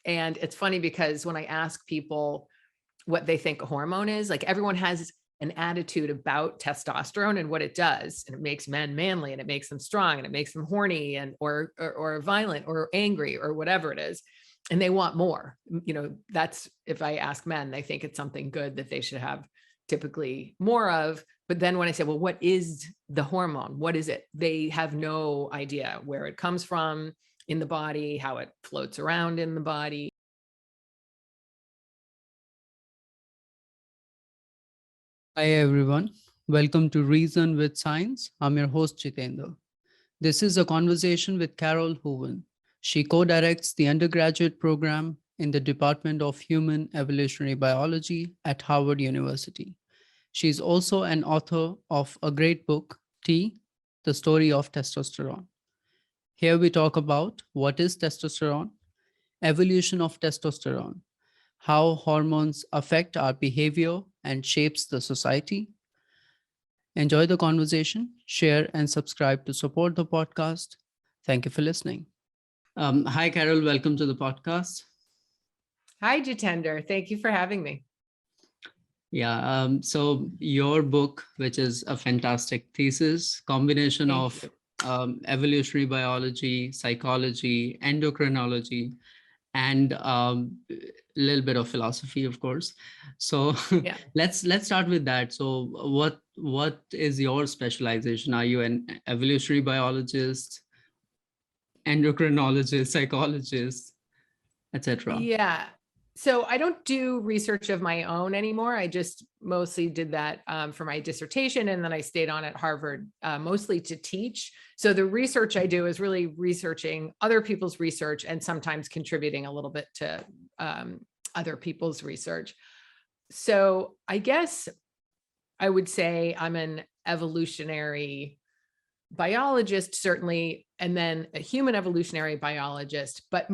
And it's funny because when I ask people what they think a hormone is, like everyone has an attitude about testosterone and what it does. And it makes men manly and it makes them strong and it makes them horny and or violent or angry or whatever it is. And they want more. You know, that's if I ask men, they think it's something good that they should have typically more of. But then when I say, well, what is the hormone? What is it? They have no idea where it comes from in the body, how it floats around in the body. Hi everyone, welcome to Reason with Science. I'm your host Jitendra. This is a conversation with Carole Hooven. She co-directs the undergraduate program in the Department of Human Evolutionary Biology at Harvard University. She's also an author of a great book, T, The Story of Testosterone. Here we talk about what is testosterone, evolution of testosterone, how hormones affect our behavior and shapes the society. Enjoy the conversation, share and subscribe to support the podcast. Thank you for listening. Hi, Carole. Welcome to the podcast. Hi, Jitendra. Thank you for having me. Yeah. So your book, which is a fantastic thesis, combination of evolutionary biology, psychology, endocrinology, and a little bit of philosophy, of course. So yeah. let's start with that. So what is your specialization? Are you an evolutionary biologist, endocrinologist, psychologist, etc.? Yeah. So I don't do research of my own anymore. I just mostly did that for my dissertation. And then I stayed on at Harvard mostly to teach. So the research I do is really researching other people's research and sometimes contributing a little bit to other people's research. So I guess I would say I'm an evolutionary biologist, certainly, and then a human evolutionary biologist. But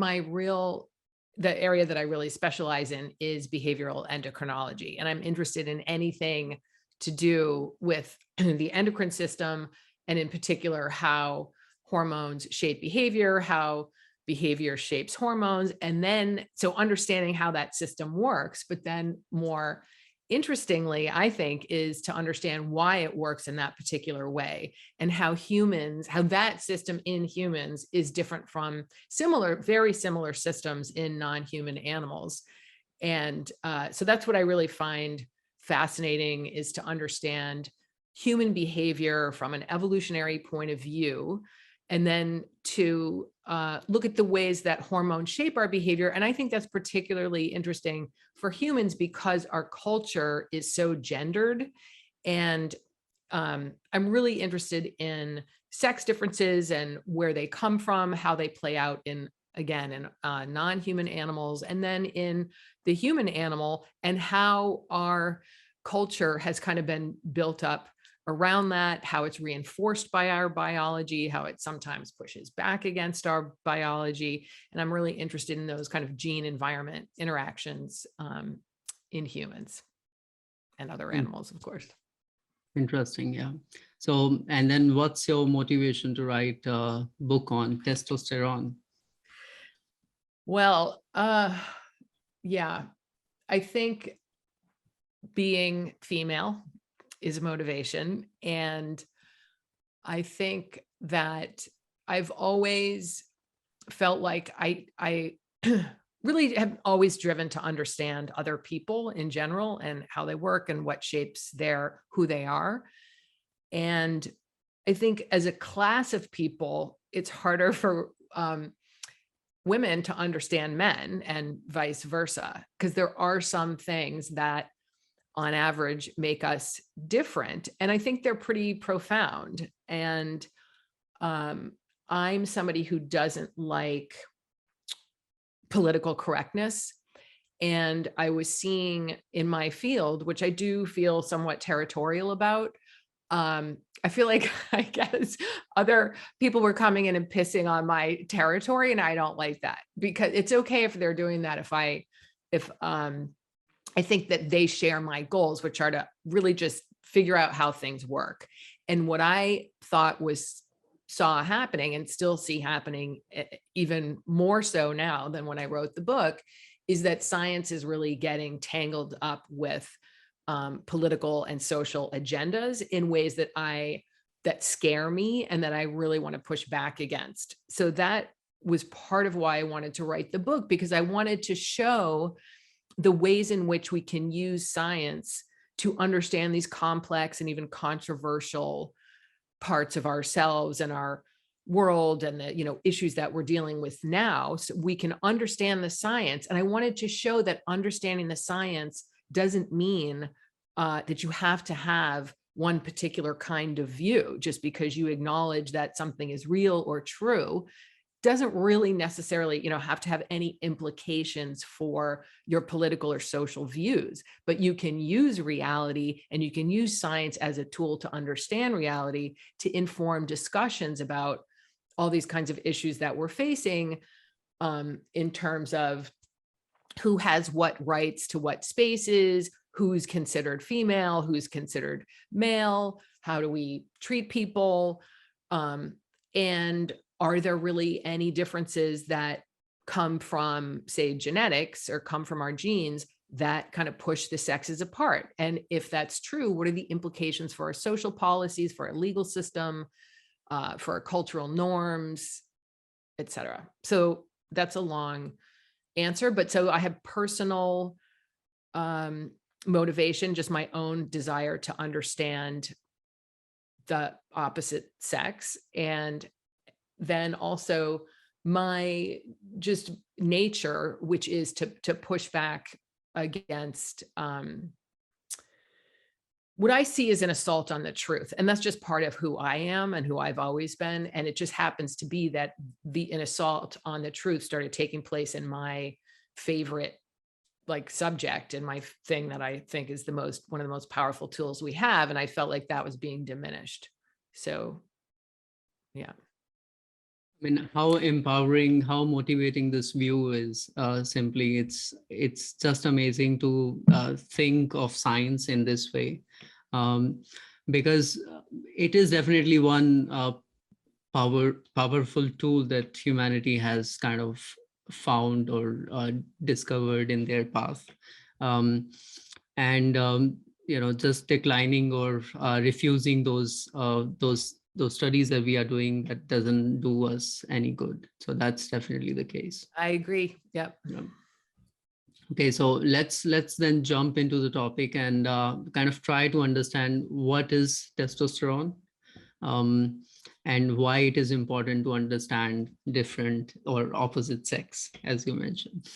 the area that I really specialize in is behavioral endocrinology. And I'm interested in anything to do with the endocrine system, and in particular, how hormones shape behavior, how behavior shapes hormones. And then, so understanding how that system works, but then more interestingly, I think, is to understand why it works in that particular way and how that system in humans is different from very similar systems in non-human animals. And so that's what I really find fascinating, is to understand human behavior from an evolutionary point of view, and then to look at the ways that hormones shape our behavior. And I think that's particularly interesting for humans because our culture is so gendered. And I'm really interested in sex differences and where they come from, how they play out in non-human animals, and then in the human animal, and how our culture has kind of been built up around that, how it's reinforced by our biology, how it sometimes pushes back against our biology. And I'm really interested in those kind of gene environment interactions in humans and other animals, of course. Interesting. Yeah. So, and then what's your motivation to write a book on testosterone? Well, yeah, I think being female is a motivation. And I think that I've always felt like I really have always driven to understand other people in general and how they work and what shapes who they are. And I think as a class of people, it's harder for women to understand men and vice versa, because there are some things that on average make us different. And I think they're pretty profound. And I'm somebody who doesn't like political correctness. And I was seeing in my field, which I do feel somewhat territorial about, I feel like, I guess, other people were coming in and pissing on my territory. And I don't like that, because it's okay if they're doing that. If I think that they share my goals, which are to really just figure out how things work. And what I thought was saw happening and still see happening even more so now than when I wrote the book, is that science is really getting tangled up with political and social agendas in ways that scare me and that I really want to push back against. So that was part of why I wanted to write the book, because I wanted to show the ways in which we can use science to understand these complex and even controversial parts of ourselves and our world and the issues that we're dealing with now, so we can understand the science. And I wanted to show that understanding the science doesn't mean that you have to have one particular kind of view. Just because you acknowledge that something is real or true doesn't really necessarily, have to have any implications for your political or social views. But you can use reality and you can use science as a tool to understand reality, to inform discussions about all these kinds of issues that we're facing, in terms of who has what rights to what spaces, who's considered female, who's considered male, how do we treat people, and are there really any differences that come from, say, genetics or come from our genes that kind of push the sexes apart? And if that's true, what are the implications for our social policies, for our legal system, for our cultural norms, et cetera? So that's a long answer, but so I have personal motivation, just my own desire to understand the opposite sex, and then also my just nature, which is to push back against what I see as an assault on the truth. And that's just part of who I am and who I've always been. And it just happens to be that an assault on the truth started taking place in my favorite subject, and my thing that I think is one of the most powerful tools we have. And I felt like that was being diminished. So, yeah. I mean, how empowering, how motivating this view is. Simply, it's just amazing to think of science in this way, because it is definitely one powerful tool that humanity has kind of found or discovered in their path, and just declining or refusing those studies that we are doing, that doesn't do us any good. So that's definitely the case. I agree. Yep. Yeah. Okay, so let's then jump into the topic and kind of try to understand what is testosterone, and why it is important to understand different or opposite sex, as you mentioned.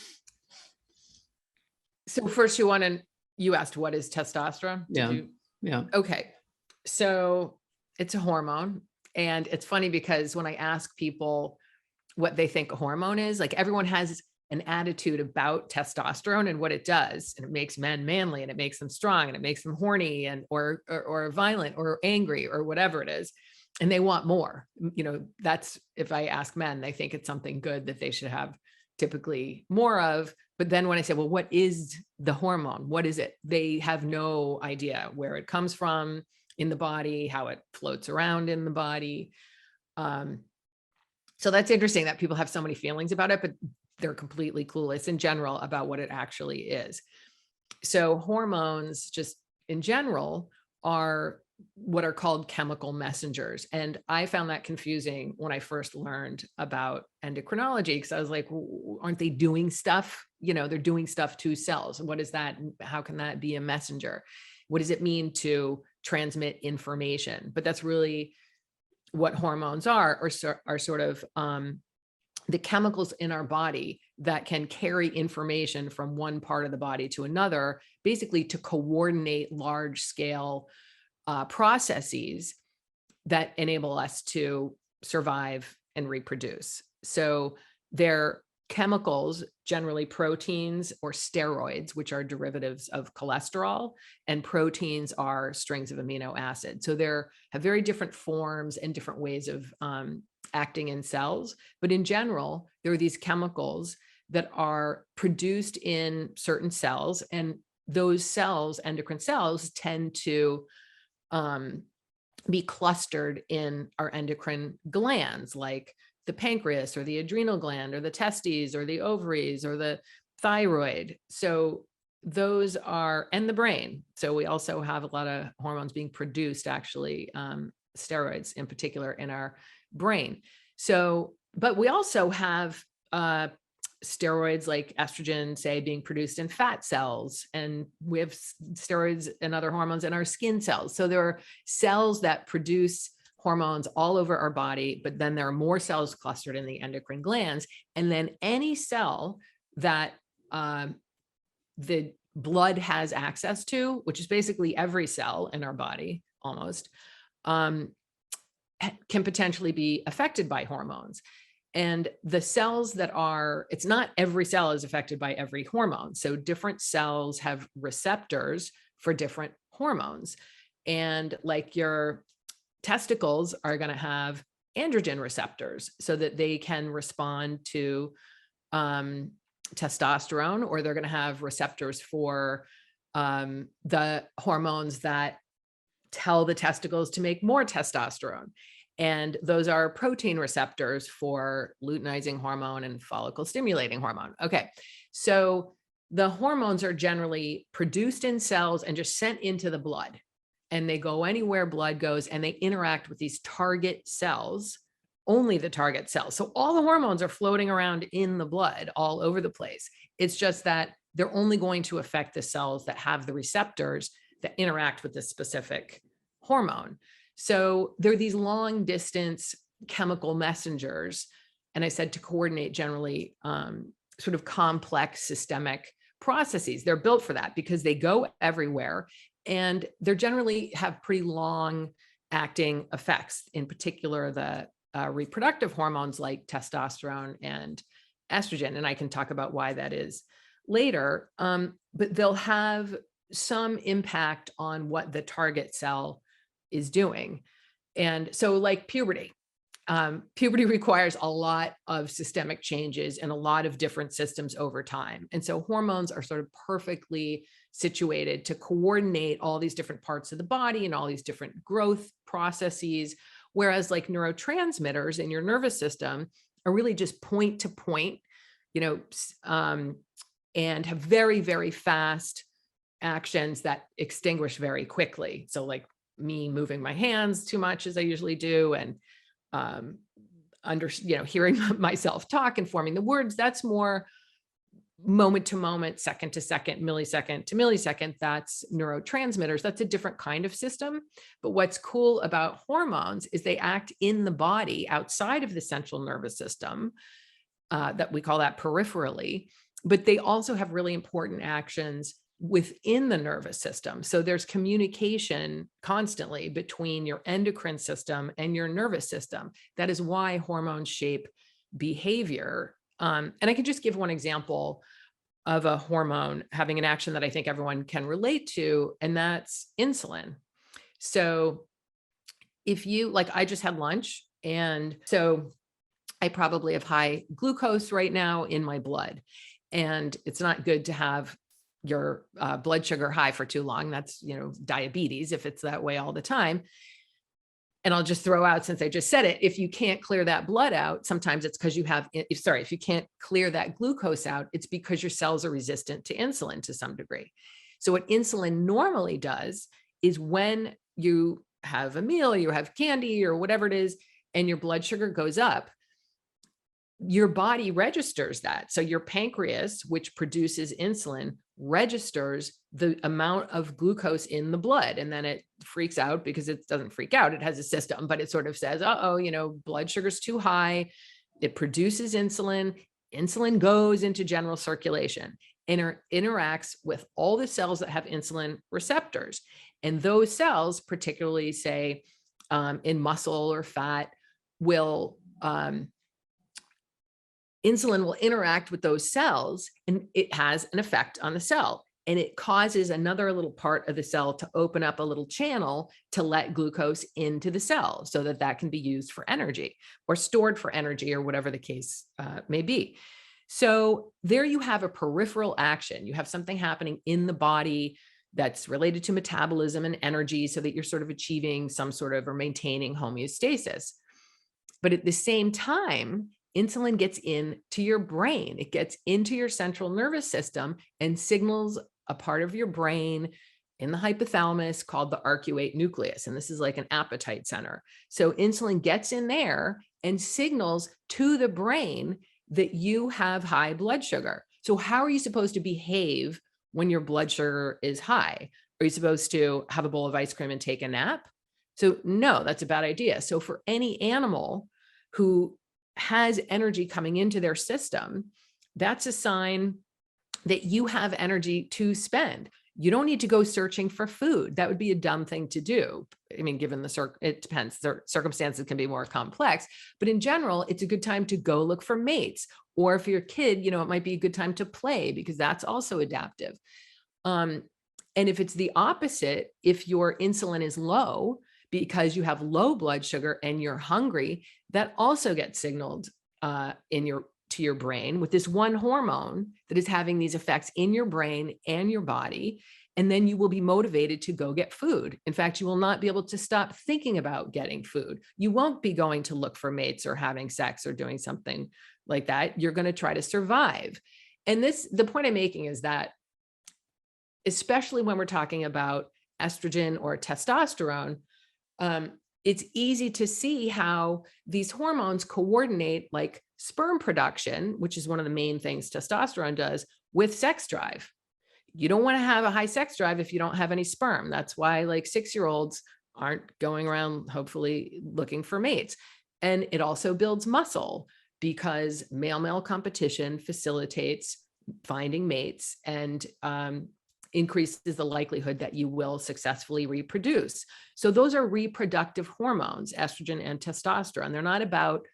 So first you asked, what is testosterone? Yeah. Okay. So it's a hormone. And it's funny because when I ask people what they think a hormone is, everyone has an attitude about testosterone and what it does. And it makes men manly, and it makes them strong, and it makes them horny, and or violent or angry or whatever it is. And they want more. That's, if I ask men, they think it's something good that they should have typically more of. But then when I say, well, what is the hormone? What is it? They have no idea where it comes from in the body, how it floats around in the body. So that's interesting that people have so many feelings about it, but they're completely clueless in general about what it actually is. So hormones, just in general, are what are called chemical messengers. And I found that confusing when I first learned about endocrinology, because I was like, well, aren't they doing stuff? They're doing stuff to cells. What is that? How can that be a messenger? What does it mean to transmit information? But that's really what hormones are sort of the chemicals in our body that can carry information from one part of the body to another, basically to coordinate large scale processes that enable us to survive and reproduce. So they're chemicals, generally proteins or steroids, which are derivatives of cholesterol, and proteins are strings of amino acids. So they have very different forms and different ways of acting in cells. But in general, there are these chemicals that are produced in certain cells, and those cells, endocrine cells, tend to be clustered in our endocrine glands, like the pancreas or the adrenal gland or the testes or the ovaries or the thyroid. So those are, and the brain. So we also have a lot of hormones being produced, actually, steroids in particular, in our brain. So, but we also have steroids like estrogen, say, being produced in fat cells, and we have steroids and other hormones in our skin cells. So there are cells that produce hormones all over our body, but then there are more cells clustered in the endocrine glands. And then any cell that the blood has access to, which is basically every cell in our body almost, can potentially be affected by hormones. And the cells that are, it's not every cell is affected by every hormone. So different cells have receptors for different hormones. And like your testicles are going to have androgen receptors so that they can respond to testosterone, or they're going to have receptors for the hormones that tell the testicles to make more testosterone. And those are protein receptors for luteinizing hormone and follicle stimulating hormone. Okay, so the hormones are generally produced in cells and just sent into the blood. And they go anywhere blood goes, and they interact with these target cells, only the target cells. So all the hormones are floating around in the blood all over the place. It's just that they're only going to affect the cells that have the receptors that interact with this specific hormone. So there are these long distance chemical messengers, and I said to coordinate generally sort of complex systemic processes. They're built for that because they go everywhere, and they're generally have pretty long acting effects, in particular the reproductive hormones like testosterone and estrogen. And I can talk about why that is later, but they'll have some impact on what the target cell is doing. And so like puberty, puberty requires a lot of systemic changes in a lot of different systems over time. And so hormones are sort of perfectly situated to coordinate all these different parts of the body and all these different growth processes. Whereas like neurotransmitters in your nervous system are really just point to point, and have very, very fast actions that extinguish very quickly. So like me moving my hands too much as I usually do, and hearing myself talk and forming the words, that's more moment to moment, second to second, millisecond to millisecond. That's neurotransmitters. That's a different kind of system. But what's cool about hormones is they act in the body outside of the central nervous system, that we call that peripherally, but they also have really important actions within the nervous system. So there's communication constantly between your endocrine system and your nervous system. That is why hormones shape behavior. And I can just give one example of a hormone having an action that I think everyone can relate to, and that's insulin. So if you, like, I just had lunch, and so I probably have high glucose right now in my blood, and it's not good to have your blood sugar high for too long. That's, diabetes if it's that way all the time. And I'll just throw out, since I just said it, if you can't clear that blood out, sometimes it's because if you can't clear that glucose out, it's because your cells are resistant to insulin to some degree. So what insulin normally does is when you have a meal, you have candy or whatever it is, and your blood sugar goes up, your body registers that. So your pancreas, which produces insulin, registers the amount of glucose in the blood. And then it freaks out, because it doesn't freak out. It has a system, but it sort of says, blood sugar's too high. It produces insulin. Insulin goes into general circulation and interacts with all the cells that have insulin receptors. And those cells, particularly say in muscle or fat, insulin will interact with those cells, and it has an effect on the cell, and it causes another little part of the cell to open up a little channel to let glucose into the cell so that that can be used for energy or stored for energy, or whatever the case may be. So there you have a peripheral action. You have something happening in the body that's related to metabolism and energy so that you're sort of achieving some sort of or maintaining homeostasis. But at the same time, insulin gets into your brain. It gets into your central nervous system and signals a part of your brain in the hypothalamus called the arcuate nucleus. And this is like an appetite center. So insulin gets in there and signals to the brain that you have high blood sugar. So how are you supposed to behave when your blood sugar is high? Are you supposed to have a bowl of ice cream and take a nap? So no, that's a bad idea. So for any animal who has energy coming into their system, that's a sign that you have energy to spend. You don't need to go searching for food. That would be a dumb thing to do. I mean, given it depends, circumstances can be more complex, but in general, it's a good time to go look for mates. Or if you're a kid, it might be a good time to play because that's also adaptive. And if it's the opposite, if your insulin is low because you have low blood sugar and you're hungry, that also gets signaled to your brain with this one hormone that is having these effects in your brain and your body. And then you will be motivated to go get food. In fact, you will not be able to stop thinking about getting food. You won't be going to look for mates or having sex or doing something like that. You're going to try to survive. And the point I'm making is that, especially when we're talking about estrogen or testosterone, it's easy to see how these hormones coordinate like sperm production, which is one of the main things testosterone does, with sex drive. You don't want to have a high sex drive if you don't have any sperm. That's why like 6-year-olds aren't going around, hopefully, looking for mates. And it also builds muscle because male-male competition facilitates finding mates and increases the likelihood that you will successfully reproduce. So those are reproductive hormones, estrogen and testosterone. They're not about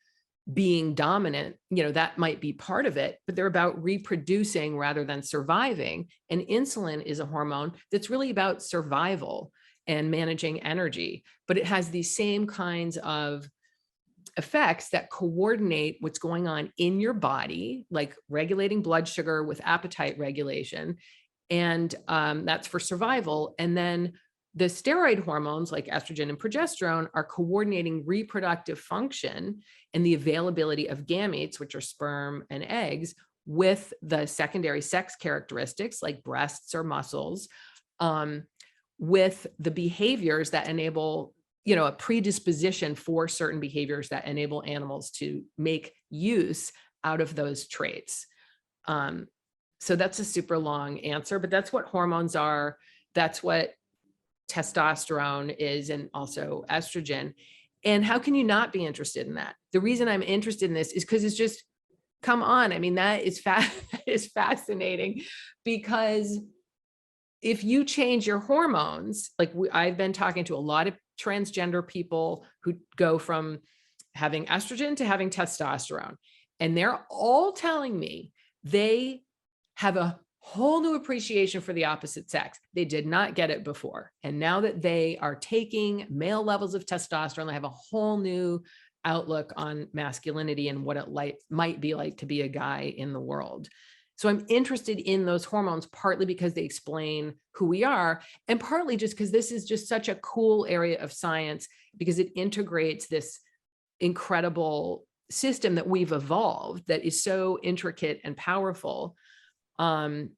being dominant, that might be part of it, but they're about reproducing rather than surviving. And insulin is a hormone that's really about survival and managing energy, but it has these same kinds of effects that coordinate what's going on in your body, like regulating blood sugar with appetite regulation. And that's for survival. And then the steroid hormones like estrogen and progesterone are coordinating reproductive function and the availability of gametes, which are sperm and eggs, with the secondary sex characteristics like breasts or muscles, with the behaviors that enable, a predisposition for certain behaviors that enable animals to make use out of those traits. So that's a super long answer, but that's what hormones are. That's what testosterone is, and also estrogen. And how can you not be interested in that? The reason I'm interested in this is because it's just, come on. I mean, that is fascinating, because if you change your hormones, like I've been talking to a lot of transgender people who go from having estrogen to having testosterone, and they're all telling me they have a whole new appreciation for the opposite sex. They did not get it before. And now that they are taking male levels of testosterone, they have a whole new outlook on masculinity and what it might be like to be a guy in the world. So I'm interested in those hormones, partly because they explain who we are, and partly just because this is just such a cool area of science, because it integrates this incredible system that we've evolved that is so intricate and powerful. And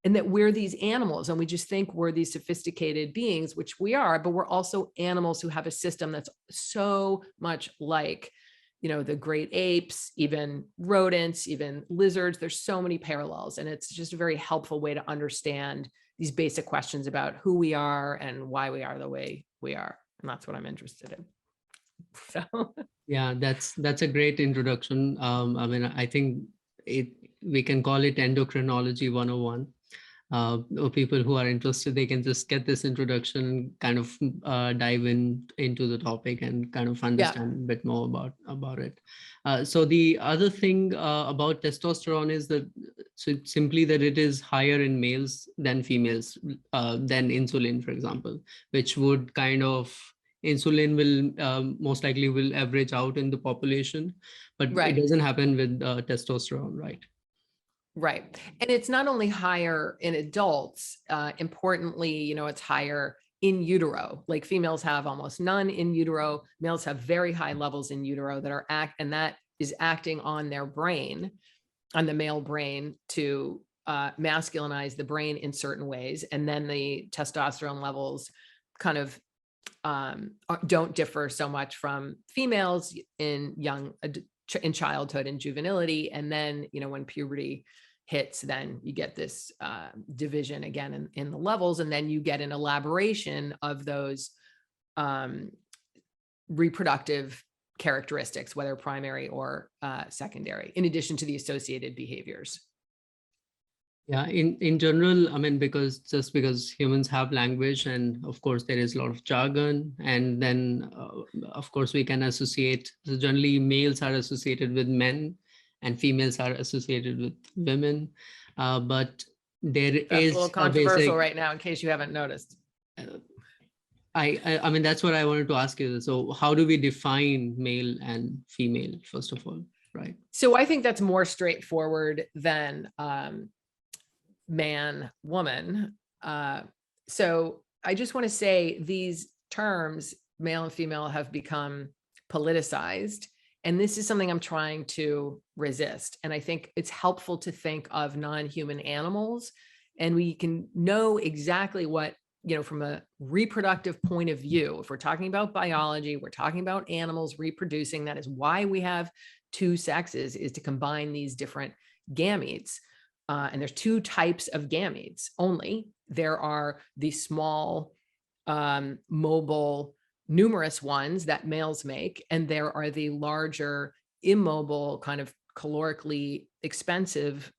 that we're these animals and we just think we're these sophisticated beings, which we are, but we're also animals who have a system that's so much like, the great apes, even rodents, even lizards. There's so many parallels, and it's just a very helpful way to understand these basic questions about who we are and why we are the way we are. And that's what I'm interested in. So yeah, that's a great introduction. I mean, I think we can call it endocrinology 101. People who are interested, they can just get this introduction and kind of dive into the topic and kind of understand a bit more about it. So the other thing about testosterone is that simply that it is higher in males than females, than insulin, for example, which would kind of, insulin will most likely will average out in the population, but it doesn't happen with testosterone, right? Right. And it's not only higher in adults, importantly, it's higher in utero. Like females have almost none in utero. Males have very high levels in utero and that is acting on their brain, on the male brain, to masculinize the brain in certain ways. And then the testosterone levels kind of don't differ so much from females in childhood and juvenility. And then, when puberty hits, then you get this division again in the levels, and then you get an elaboration of those reproductive characteristics, whether primary or secondary, in addition to the associated behaviors. Yeah, in general, I mean, because humans have language, and of course there is a lot of jargon, and then of course we can associate, so generally males are associated with men and females are associated with women, but there That's is a little controversial right now, in case you haven't noticed. I mean, that's what I wanted to ask you. So how do we define male and female, first of all, right? So I think that's more straightforward than man, woman. So I just want to say these terms, male and female, have become politicized. And this is something I'm trying to resist. And I think it's helpful to think of non-human animals, and we can know exactly what, from a reproductive point of view, if we're talking about biology, we're talking about animals reproducing. That is why we have two sexes, is to combine these different gametes. And there's two types of gametes only. There are the small, mobile, numerous ones that males make, and there are the larger, immobile, kind of calorically expensive,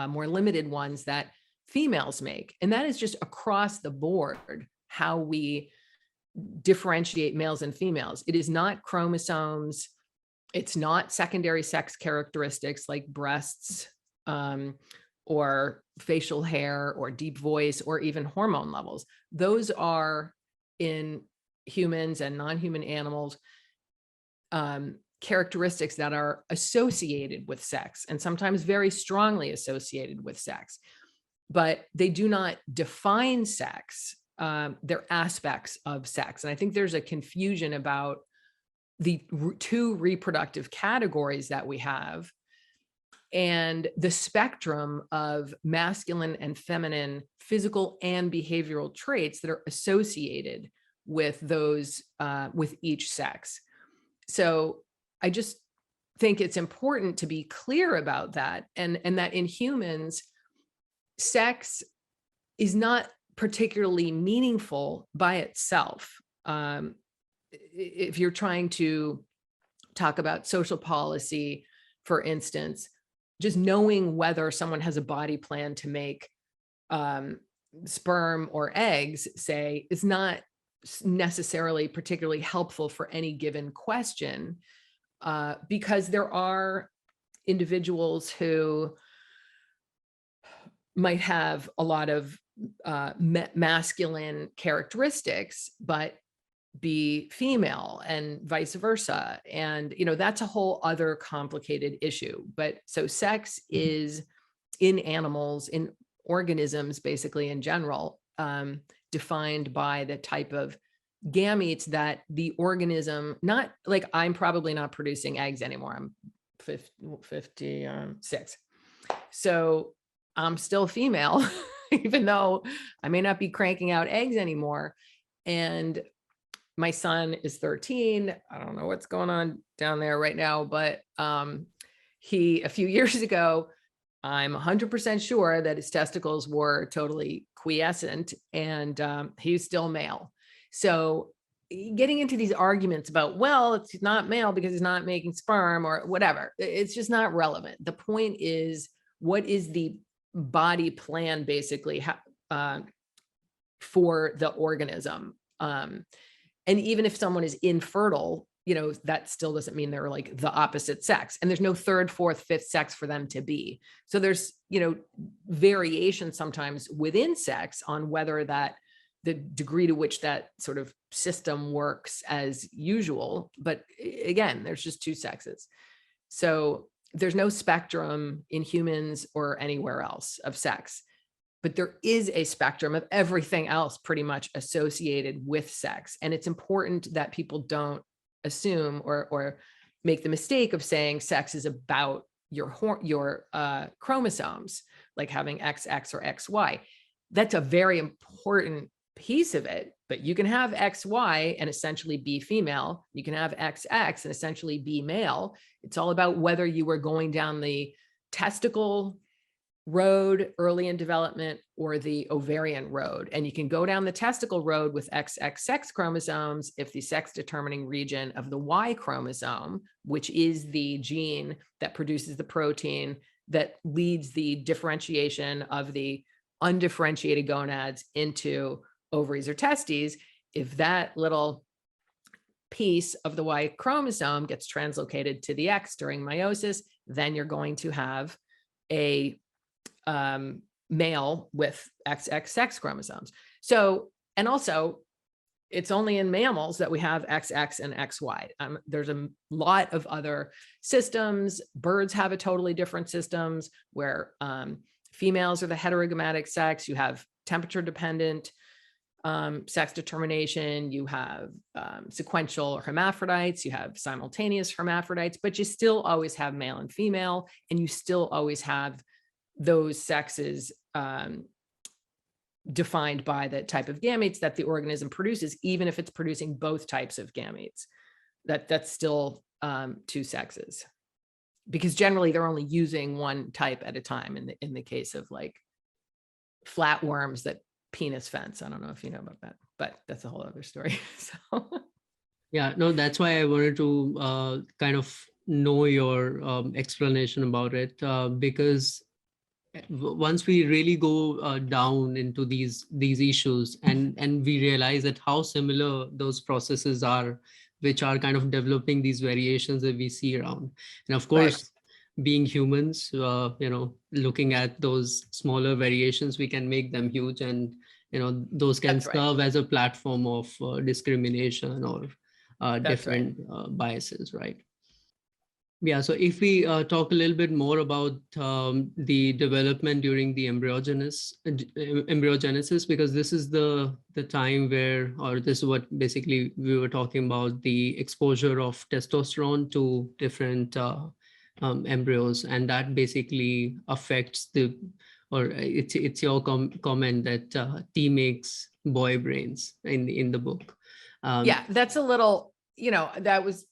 more limited ones that females make. And that is just across the board how we differentiate males and females. It is not chromosomes. It's not secondary sex characteristics like breasts, or facial hair, or deep voice, or even hormone levels. Those are, in humans and non-human animals, characteristics that are associated with sex, and sometimes very strongly associated with sex, but they do not define sex. They're aspects of sex. And I think there's a confusion about the two reproductive categories that we have, and the spectrum of masculine and feminine physical and behavioral traits that are associated with those, with each sex. So I just think it's important to be clear about that, and that in humans, sex is not particularly meaningful by itself. If you're trying to talk about social policy, for instance, just knowing whether someone has a body plan to make sperm or eggs, say, is not necessarily particularly helpful for any given question, because there are individuals who might have a lot of masculine characteristics, but be female, and vice versa. And, that's a whole other complicated issue. But so sex is, in animals, in organisms, basically in general, defined by the type of gametes that the organism, not like I'm probably not producing eggs anymore. I'm 56. So I'm still female, even though I may not be cranking out eggs anymore. And my son is 13. I don't know what's going on down there right now, but a few years ago, I'm 100% sure that his testicles were totally quiescent, and he's still male. So getting into these arguments about, well, it's not male because he's not making sperm or whatever, it's just not relevant. The point is, what is the body plan basically for the organism? And even if someone is infertile, that still doesn't mean they're like the opposite sex. And there's no third, fourth, fifth sex for them to be. So there's, variation sometimes within sex on whether that the degree to which that sort of system works as usual. But again, there's just two sexes. So there's no spectrum in humans or anywhere else of sex, but there is a spectrum of everything else pretty much associated with sex. And it's important that people don't assume or make the mistake of saying sex is about your chromosomes, like having XX or XY. That's a very important piece of it, but you can have XY and essentially be female. You can have XX and essentially be male. It's all about whether you were going down the testicle road early in development or the ovarian road. And you can go down the testicle road with XX sex chromosomes if the sex determining region of the Y chromosome, which is the gene that produces the protein that leads the differentiation of the undifferentiated gonads into ovaries or testes, if that little piece of the Y chromosome gets translocated to the X during meiosis, then you're going to have a male with XX sex chromosomes. So, and also it's only in mammals that we have XX and XY. There's a lot of other systems. Birds have a totally different systems where females are the heterogomatic sex. You have temperature dependent sex determination. You have sequential hermaphrodites. You have simultaneous hermaphrodites, but you still always have male and female, and you still always have those sexes defined by the type of gametes that the organism produces, even if it's producing both types of gametes. That's still two sexes, because generally they're only using one type at a time. In the case of like flatworms that penis fence, I don't know if you know about that, but that's a whole other story. So Yeah, no, that's why I wanted to kind of know your explanation about it, because once we really go down into these issues and we realize that how similar those processes are, which are kind of developing these variations that we see around. And of course, being humans, looking at those smaller variations, we can make them huge, and those can serve as a platform of discrimination or different biases, right? Yeah, so if we talk a little bit more about the development during the embryogenesis, because this is the time where, or this is what basically we were talking about, the exposure of testosterone to different embryos, and that basically affects it's your comment that T makes boy brains in the book. Yeah, that's a little, that was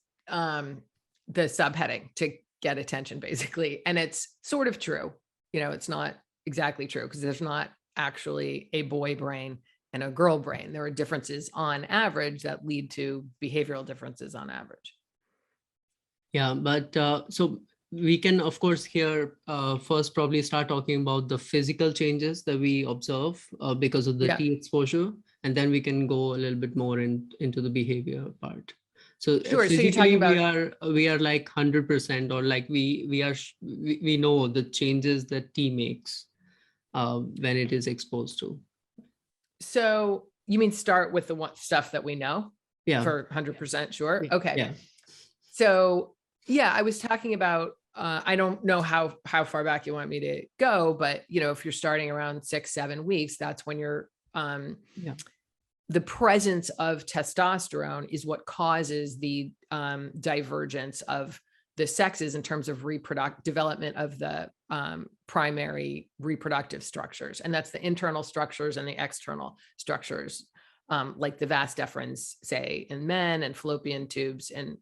the subheading to get attention, basically. And it's sort of true. It's not exactly true, because there's not actually a boy brain and a girl brain. There are differences on average that lead to behavioral differences on average. Yeah, but so we can, of course, here first probably start talking about the physical changes that we observe because of the T exposure, and then we can go a little bit more into the behavior part. So sure. physically, we are like 100%, or like we know the changes that T makes when it is exposed to. So you mean start with the stuff that we know? Yeah. For 100% sure. Okay. Yeah. So yeah, I was talking about, I don't know how far back you want me to go, but if you're starting around 6-7 weeks, that's when you're, the presence of testosterone is what causes the divergence of the sexes in terms of development of the primary reproductive structures. And that's the internal structures and the external structures, like the vas deferens, say, in men, and fallopian tubes, in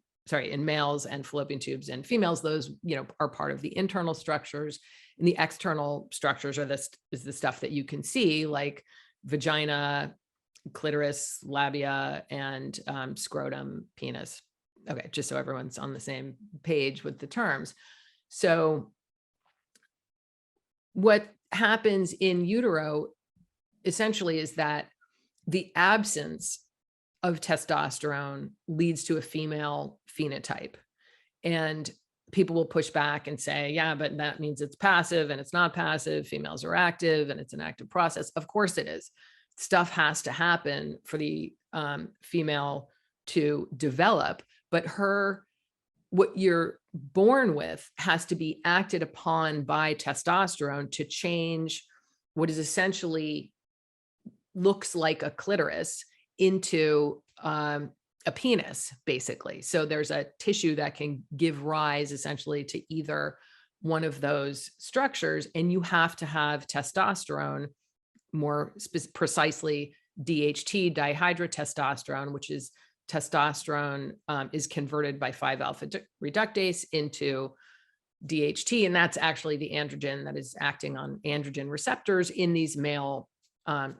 males, and fallopian tubes in females. Those, are part of the internal structures, and the external structures is the stuff that you can see, like vagina, clitoris, labia, and scrotum, penis. Okay, just so everyone's on the same page with the terms. So what happens in utero essentially is that the absence of testosterone leads to a female phenotype. And people will push back and say, yeah, but that means it's passive, and it's not passive. Females are active, and it's an active process. Of course it is. Stuff has to happen for the female to develop, but her what you're born with has to be acted upon by testosterone to change what is essentially looks like a clitoris into a penis, basically. So there's a tissue that can give rise essentially to either one of those structures, and you have to have testosterone, more precisely DHT, dihydrotestosterone, which is testosterone is converted by 5-alpha reductase into DHT, and that's actually the androgen that is acting on androgen receptors in these male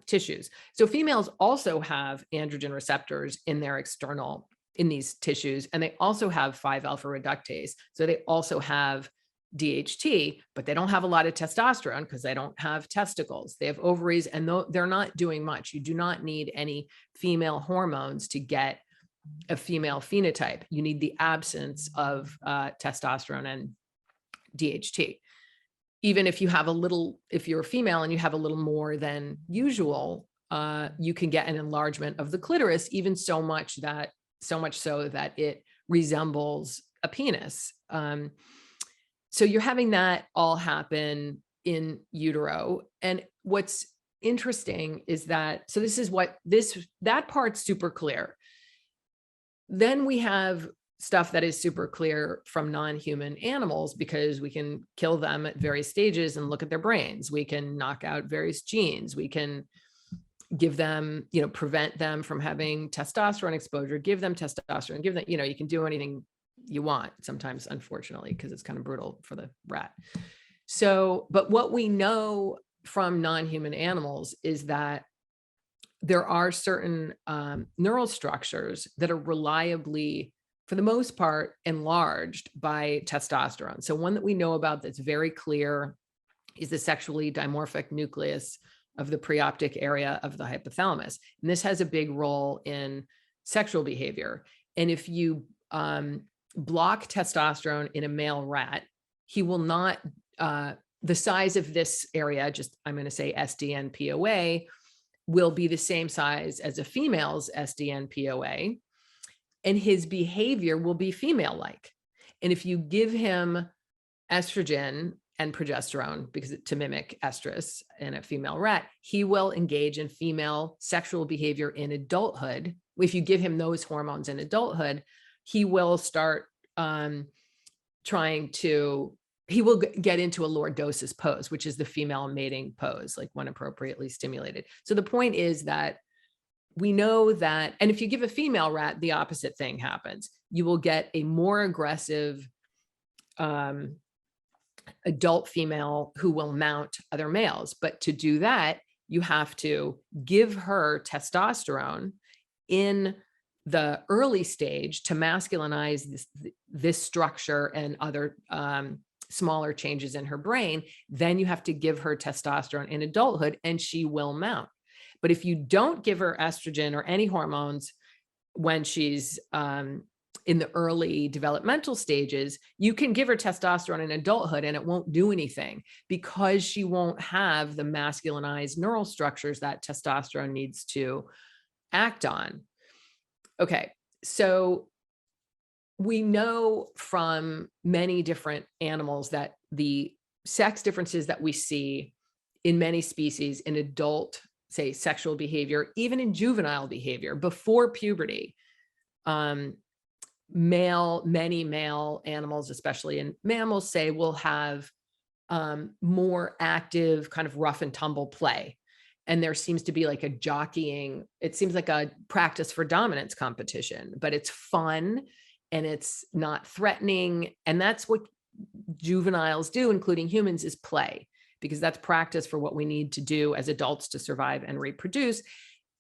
tissues. So females also have androgen receptors in their external, in these tissues, and they also have 5-alpha reductase. So they also have DHT, but they don't have a lot of testosterone because they don't have testicles. They have ovaries, and they're not doing much. You do not need any female hormones to get a female phenotype. You need the absence of testosterone and DHT. Even if you have a little, if you're a female and you have a little more than usual, you can get an enlargement of the clitoris, even so much so that it resembles a penis. So you're having that all happen in utero. And what's interesting is that, so this is what that part's super clear. Then we have stuff that is super clear from non-human animals, because we can kill them at various stages and look at their brains. We can knock out various genes. We can give them, prevent them from having testosterone exposure, give them testosterone, give them, you can do anything you want sometimes, unfortunately, because it's kind of brutal for the rat. So, but what we know from non-human animals is that there are certain neural structures that are reliably, for the most part, enlarged by testosterone. So one that we know about that's very clear is the sexually dimorphic nucleus of the preoptic area of the hypothalamus. And this has a big role in sexual behavior. And if you block testosterone in a male rat, he will not, the size of this area, just I'm going to say SDNPOA, will be the same size as a female's SDNPOA. And his behavior will be female-like. And if you give him estrogen and progesterone, because to mimic estrus in a female rat, he will engage in female sexual behavior in adulthood. If you give him those hormones in adulthood, he will start he will get into a lordosis pose, which is the female mating pose, like when appropriately stimulated. So the point is that we know that, and if you give a female rat, the opposite thing happens. You will get a more aggressive adult female who will mount other males. But to do that, you have to give her testosterone in the early stage to masculinize this structure and other smaller changes in her brain. Then you have to give her testosterone in adulthood, and she will mount. But if you don't give her estrogen or any hormones when she's in the early developmental stages, you can give her testosterone in adulthood and it won't do anything, because she won't have the masculinized neural structures that testosterone needs to act on. Okay, so we know from many different animals that the sex differences that we see in many species in adult, say, sexual behavior, even in juvenile behavior before puberty, many male animals, especially in mammals, say, will have more active kind of rough and tumble play. And there seems to be like a jockeying, it seems like a practice for dominance competition, but it's fun and it's not threatening. And that's what juveniles do, including humans, is play, because that's practice for what we need to do as adults to survive and reproduce.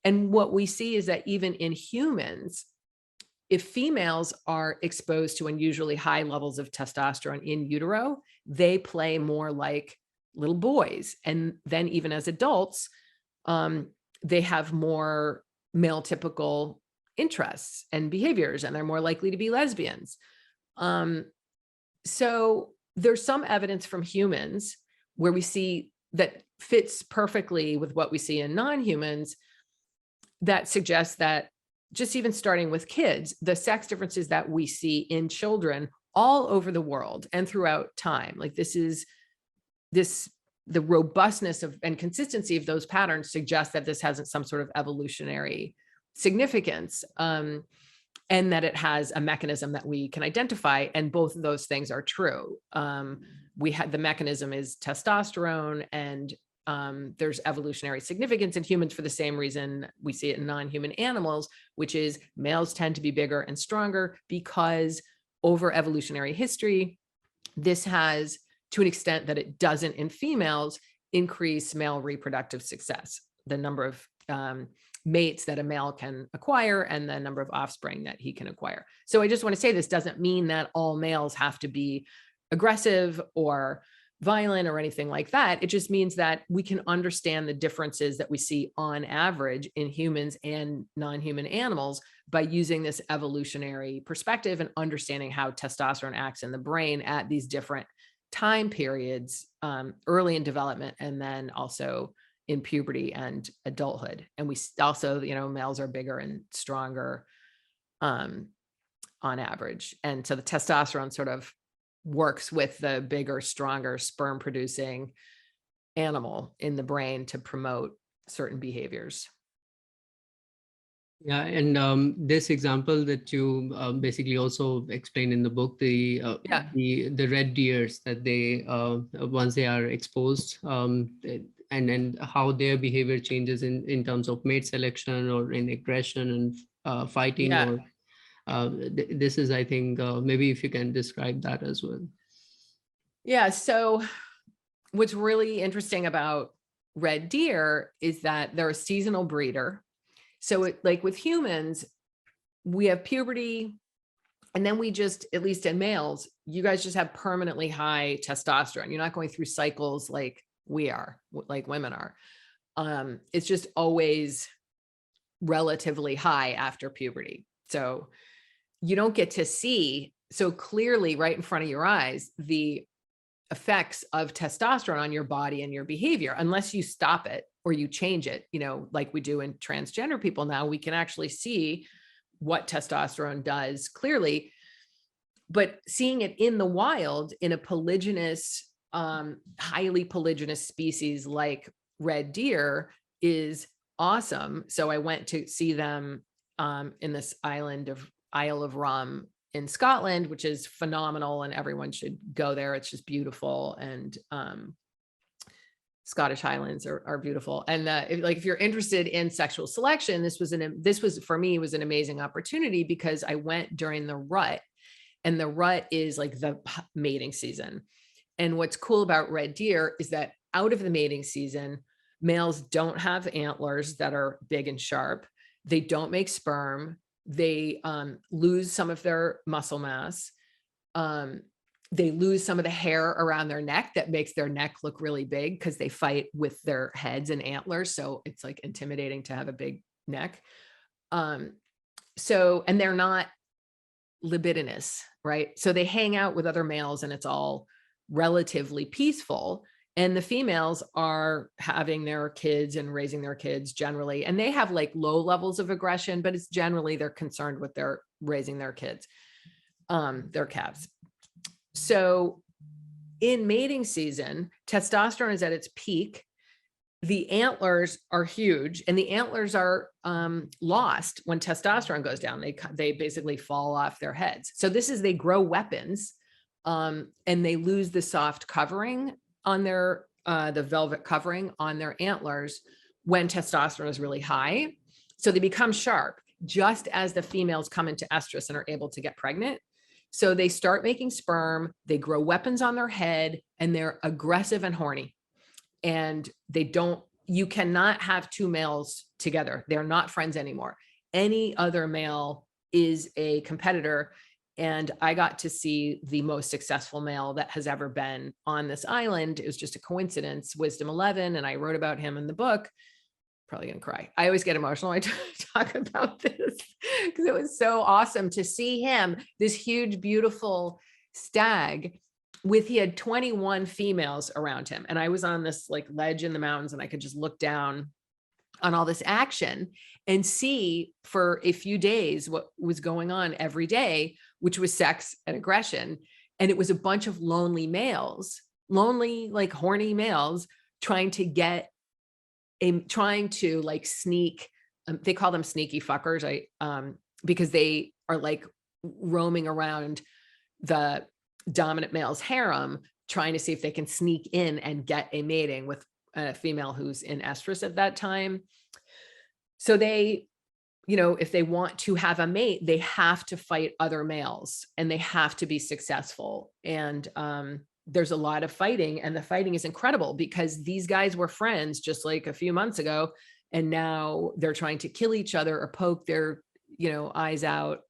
And what we see is that even in humans, if females are exposed to unusually high levels of testosterone in utero, they play more like little boys. And then even as adults, they have more male typical interests and behaviors, and they're more likely to be lesbians. So there's some evidence from humans where we see that fits perfectly with what we see in non-humans that suggests that just even starting with kids, the sex differences that we see in children all over the world and throughout time. Like the robustness of and consistency of those patterns suggests that this has some sort of evolutionary significance, and that it has a mechanism that we can identify. And both of those things are true. The mechanism is testosterone, and there's evolutionary significance in humans for the same reason we see it in non-human animals, which is males tend to be bigger and stronger because over evolutionary history, this has, to an extent that it doesn't in females, increase male reproductive success, the number of mates that a male can acquire and the number of offspring that he can acquire. So I just want to say, this doesn't mean that all males have to be aggressive or violent or anything like that. It just means that we can understand the differences that we see on average in humans and non-human animals by using this evolutionary perspective and understanding how testosterone acts in the brain at these different time periods, early in development, and then also in puberty and adulthood. And we also, males are bigger and stronger on average. And so the testosterone sort of works with the bigger, stronger sperm producing animal in the brain to promote certain behaviors. Yeah, and this example that you basically also explained in the book, the red deers that they once they are exposed, and how their behavior changes in terms of mate selection or in aggression and fighting. Yeah. Or this is, I think, maybe if you can describe that as well. Yeah. So what's really interesting about red deer is that they're a seasonal breeder. So like with humans, we have puberty, and then we just, at least in males, you guys just have permanently high testosterone. You're not going through cycles like we are, like women are. It's just always relatively high after puberty. So you don't get to see so clearly right in front of your eyes the effects of testosterone on your body and your behavior unless you stop it or you change it, like we do in transgender people. Now we can actually see what testosterone does clearly, but seeing it in the wild in a polygynous, highly polygynous species like red deer is awesome. So I went to see them in this Isle of Rum in Scotland, which is phenomenal, and everyone should go there. It's just beautiful. And Scottish Highlands are beautiful. And if you're interested in sexual selection, this was for me was an amazing opportunity because I went during the rut, and the rut is like the mating season. And what's cool about red deer is that out of the mating season, males don't have antlers that are big and sharp. They don't make sperm. They lose some of their muscle mass. They lose some of the hair around their neck that makes their neck look really big because they fight with their heads and antlers. So it's like intimidating to have a big neck. And they're not libidinous, right? So they hang out with other males and it's all relatively peaceful. And the females are having their kids and raising their kids generally. And they have like low levels of aggression, but it's generally they're concerned with their raising their kids, their calves. So in mating season, testosterone is at its peak. The antlers are huge, and the antlers are lost when testosterone goes down. They basically fall off their heads. So they grow weapons, and they lose the soft covering on their, the velvet covering on their antlers when testosterone is really high. So they become sharp just as the females come into estrus and are able to get pregnant. So they start making sperm, they grow weapons on their head, and they're aggressive and horny. And you cannot have two males together. They're not friends anymore. Any other male is a competitor. And I got to see the most successful male that has ever been on this island. It was just a coincidence, Wisdom 11. And I wrote about him in the book. Probably gonna cry. I always get emotional when I talk about this because it was so awesome to see him, this huge, beautiful stag he had 21 females around him. And I was on this like ledge in the mountains and I could just look down on all this action and see for a few days what was going on every day, which was sex and aggression. And it was a bunch of lonely males, lonely, like horny males trying to like sneak, they call them sneaky fuckers, because they are like roaming around the dominant male's harem, trying to see if they can sneak in and get a mating with a female who's in estrus at that time. So they, if they want to have a mate, they have to fight other males and they have to be successful. And there's a lot of fighting, and the fighting is incredible because these guys were friends just like a few months ago, and now they're trying to kill each other or poke their, eyes out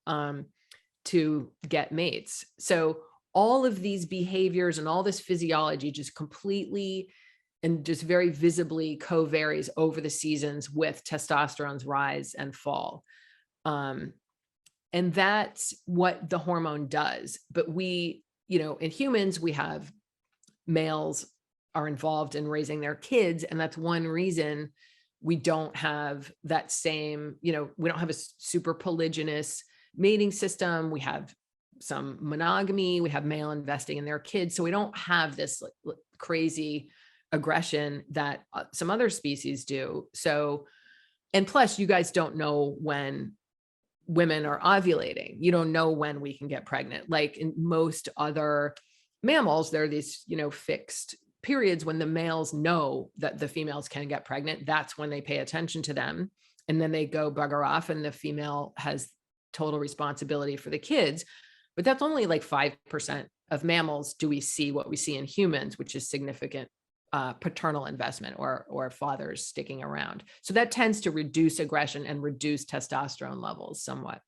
to get mates. So all of these behaviors and all this physiology just completely and just very visibly co-varies over the seasons with testosterone's rise and fall. And that's what the hormone does. But we, in humans, we have males are involved in raising their kids. And that's one reason we don't have that same, we don't have a super polygynous mating system. We have some monogamy, we have male investing in their kids. So we don't have this like crazy aggression that some other species do. So, and plus you guys don't know when women are ovulating. You don't know when we can get pregnant. Like in most other mammals, there are these, fixed periods when the males know that the females can get pregnant. That's when they pay attention to them. And then they go bugger off and the female has total responsibility for the kids. But that's only like 5% of mammals do we see what we see in humans, which is significant paternal investment or fathers sticking around. So that tends to reduce aggression and reduce testosterone levels somewhat.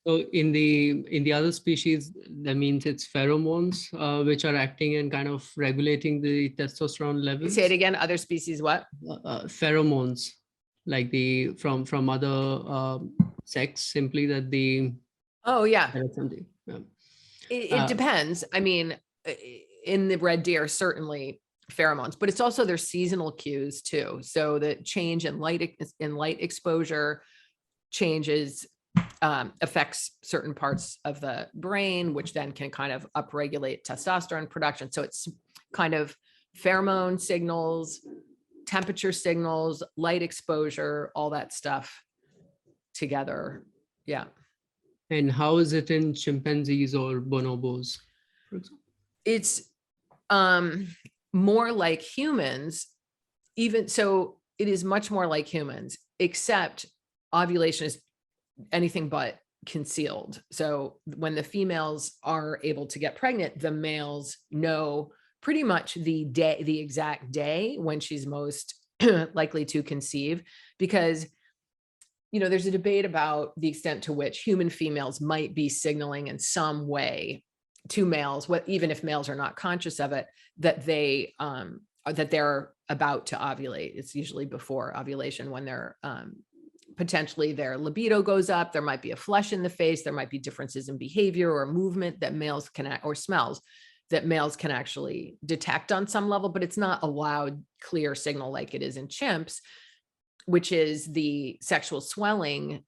So in the other species, that means it's pheromones, which are acting and kind of regulating the testosterone levels. Say it again. Other species, what? Pheromones, like from other sex, simply that the. Oh yeah. Yeah. It depends. I mean, in the red deer, certainly pheromones, but it's also their seasonal cues too. So the change in light exposure changes, affects certain parts of the brain, which then can kind of upregulate testosterone production. So it's kind of pheromone signals, temperature signals, light exposure, all that stuff together. Yeah. And how is it in chimpanzees or bonobos, for example? It's more like humans, even so it is much more like humans, except ovulation is anything but concealed. So when the females are able to get pregnant, the males know pretty much the exact day when she's most likely to conceive, because there's a debate about the extent to which human females might be signaling in some way to males, even if males are not conscious of it, that they're about to ovulate. It's usually before ovulation when they're potentially their libido goes up. There might be a flush in the face. There might be differences in behavior or movement that males can, or smells that males can actually detect on some level, but it's not a loud, clear signal like it is in chimps, which is the sexual swelling,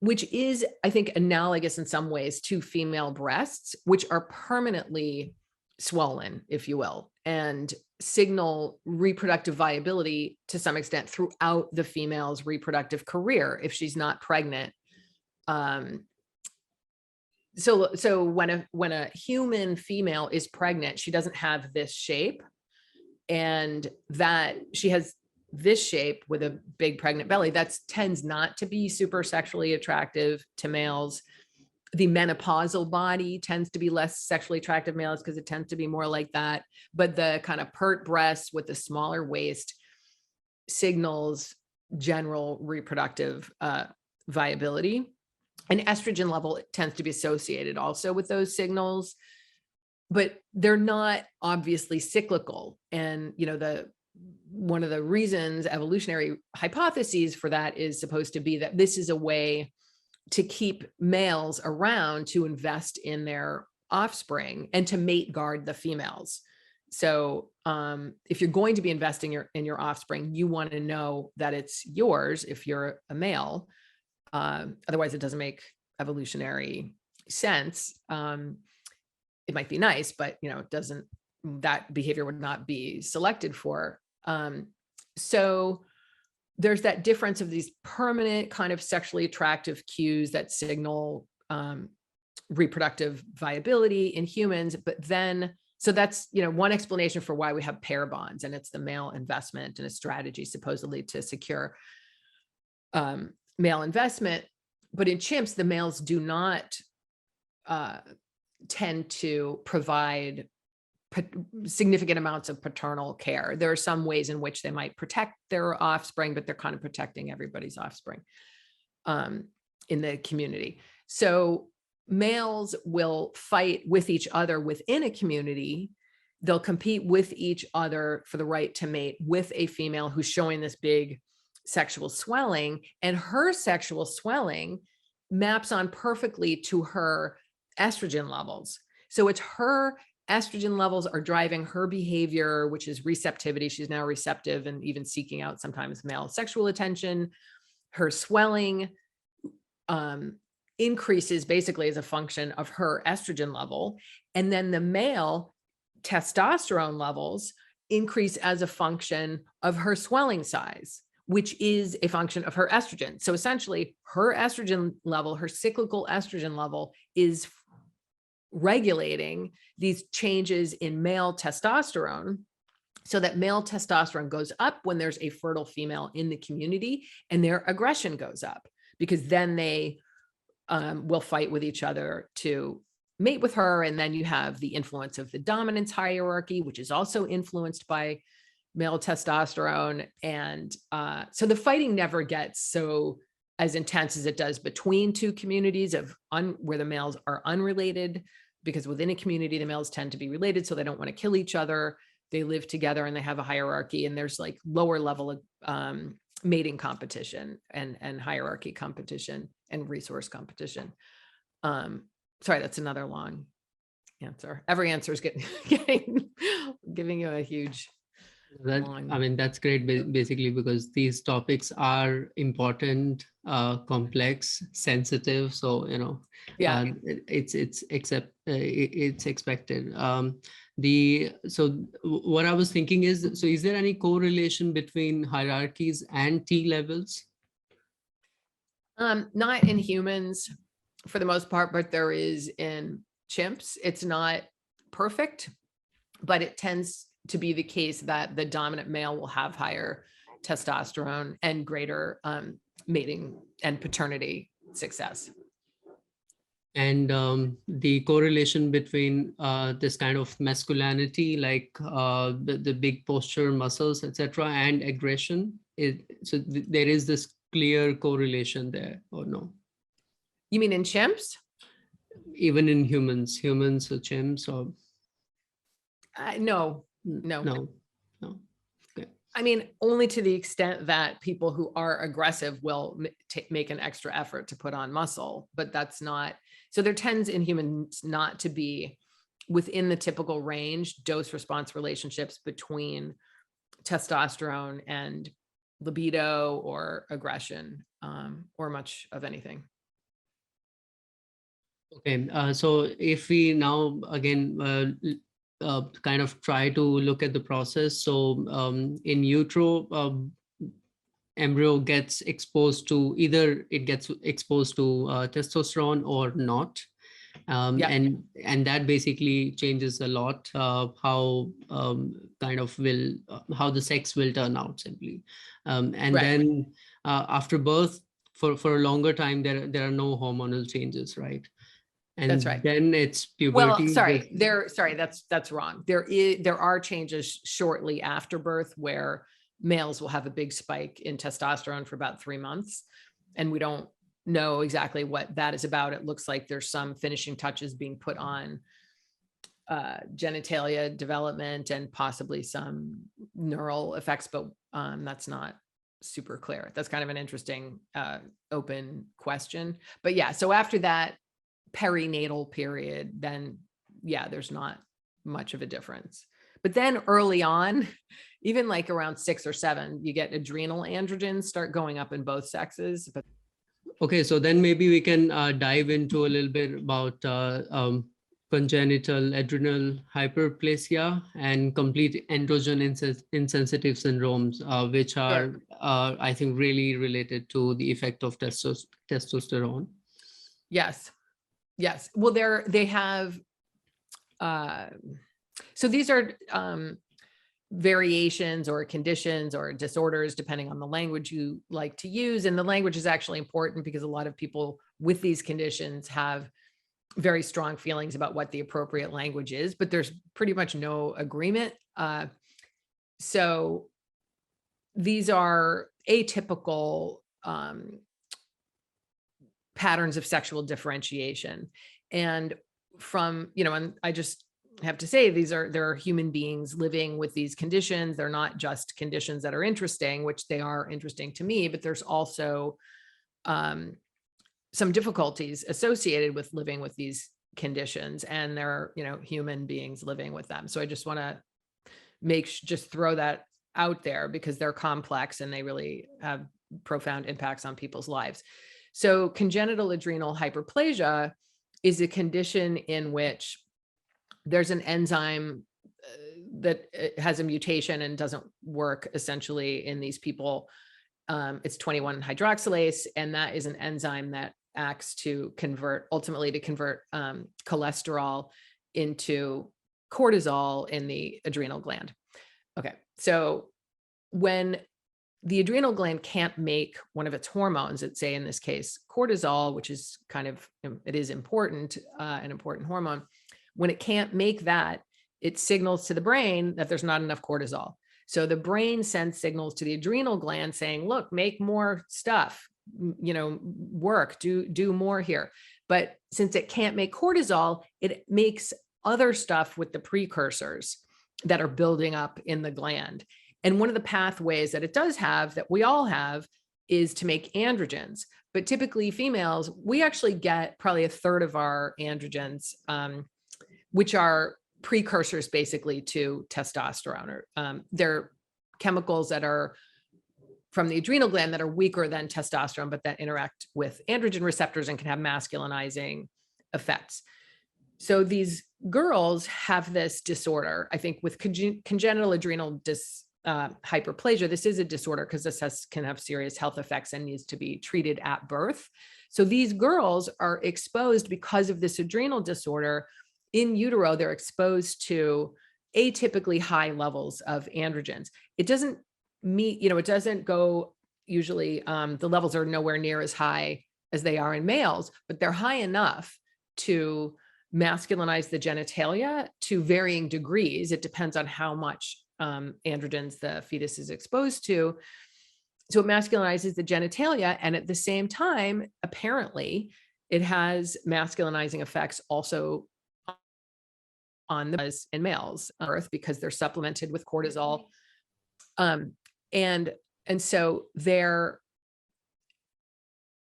which is, I think, analogous in some ways to female breasts, which are permanently swollen, if you will, and signal reproductive viability to some extent throughout the female's reproductive career if she's not pregnant. So when a human female is pregnant, she doesn't have this shape, and that she has this shape with a big pregnant belly that tends not to be super sexually attractive to males. The menopausal body tends to be less sexually attractive males because it tends to be more like that. But the kind of pert breasts with the smaller waist signals general reproductive viability. And estrogen level tends to be associated also with those signals, but they're not obviously cyclical. And, one of the reasons, evolutionary hypotheses for that is supposed to be that this is a way to keep males around to invest in their offspring and to mate guard the females. So if you're going to be investing in your offspring, you want to know that it's yours if you're a male. Otherwise, it doesn't make evolutionary sense. It might be nice, but it doesn't. That behavior would not be selected for. So there's that difference of these permanent kind of sexually attractive cues that signal reproductive viability in humans, but then, so that's, one explanation for why we have pair bonds, and it's the male investment and a strategy supposedly to secure male investment. But in chimps, the males do not tend to provide significant amounts of paternal care. There are some ways in which they might protect their offspring, but they're kind of protecting everybody's offspring in the community. So males will fight with each other within a community. They'll compete with each other for the right to mate with a female who's showing this big sexual swelling, and her sexual swelling maps on perfectly to her estrogen levels. So it's her estrogen levels are driving her behavior, which is receptivity. She's now receptive and even seeking out sometimes male sexual attention. Her swelling increases basically as a function of her estrogen level. And then the male testosterone levels increase as a function of her swelling size, which is a function of her estrogen. So essentially her estrogen level, her cyclical estrogen level, is regulating these changes in male testosterone, so that male testosterone goes up when there's a fertile female in the community, and their aggression goes up, because then they will fight with each other to mate with her. And then you have the influence of the dominance hierarchy, which is also influenced by male testosterone. And so the fighting never gets so as intense as it does between two communities of where the males are unrelated, because within a community, the males tend to be related, so they don't want to kill each other. They live together and they have a hierarchy, and there's like lower level of mating competition and hierarchy competition and resource competition. Sorry, that's another long answer. Every answer is giving you a huge That's great, basically, because these topics are important, complex, sensitive. So, yeah. it's expected. So what I was thinking is, so is there any correlation between hierarchies and T levels? Not in humans for the most part, but there is in chimps. It's not perfect, but it tends to be the case that the dominant male will have higher testosterone and greater mating and paternity success. And the correlation between this kind of masculinity, like the big posture, muscles, etc., and aggression, there is this clear correlation there, or no? You mean in chimps? Even in humans or chimps, or no. Okay. I mean, only to the extent that people who are aggressive will make an extra effort to put on muscle, but that's not. So there tends in humans not to be within the typical range dose-response relationships between testosterone and libido or aggression, or much of anything. Okay, so if we now again kind of try to look at the process. So in utero, embryo gets exposed to, either it gets exposed to testosterone or not. Yep. And that basically changes a lot how how the sex will turn out, simply. And Right. then after birth, for a longer time, there are no hormonal changes, right? And that's right. Then it's puberty. Well, sorry, that's wrong. There are changes shortly after birth where males will have a big spike in testosterone for about 3 months, and we don't know exactly what that is about. It looks like there's some finishing touches being put on genitalia development and possibly some neural effects, but that's not super clear. That's kind of an interesting open question. But yeah, so after that perinatal period, then yeah, there's not much of a difference. But then early on, even like around 6 or 7, you get adrenal androgens start going up in both sexes. But okay, so then maybe we can dive into a little bit about congenital adrenal hyperplasia and complete androgen insensitive syndromes, which are, I think, really related to the effect of testosterone. Yes. Yes. Well, they have, so these are variations or conditions or disorders, depending on the language you like to use. And the language is actually important because a lot of people with these conditions have very strong feelings about what the appropriate language is, but there's pretty much no agreement. So these are atypical patterns of sexual differentiation. And from, and I just have to say, there are human beings living with these conditions. They're not just conditions that are interesting, which they are interesting to me, but there's also some difficulties associated with living with these conditions, and there are, human beings living with them. So I just want to just throw that out there because they're complex and they really have profound impacts on people's lives. So congenital adrenal hyperplasia is a condition in which there's an enzyme that has a mutation and doesn't work essentially in these people. It's 21 hydroxylase, and that is an enzyme that acts to ultimately convert cholesterol into cortisol in the adrenal gland. Okay, so when the adrenal gland can't make one of its hormones, let's say in this case cortisol, which is it is important, an important hormone. When it can't make that, it signals to the brain that there's not enough cortisol. So the brain sends signals to the adrenal gland saying, look, make more stuff, work, do more here. But since it can't make cortisol, it makes other stuff with the precursors that are building up in the gland. And one of the pathways that it does have, that we all have, is to make androgens. But typically females, we actually get probably a third of our androgens, which are precursors basically to testosterone. Or they're chemicals that are from the adrenal gland that are weaker than testosterone, but that interact with androgen receptors and can have masculinizing effects. So these girls have this disorder, I think, with congenital adrenal hyperplasia. This is a disorder because this can have serious health effects and needs to be treated at birth. So these girls are exposed, because of this adrenal disorder, in utero, they're exposed to atypically high levels of androgens. It doesn't it doesn't go, usually the levels are nowhere near as high as they are in males, but they're high enough to masculinize the genitalia to varying degrees. It depends on how much androgens the fetus is exposed to. So it masculinizes the genitalia. And at the same time, apparently, it has masculinizing effects also on the in males on birth, because they're supplemented with cortisol. And so their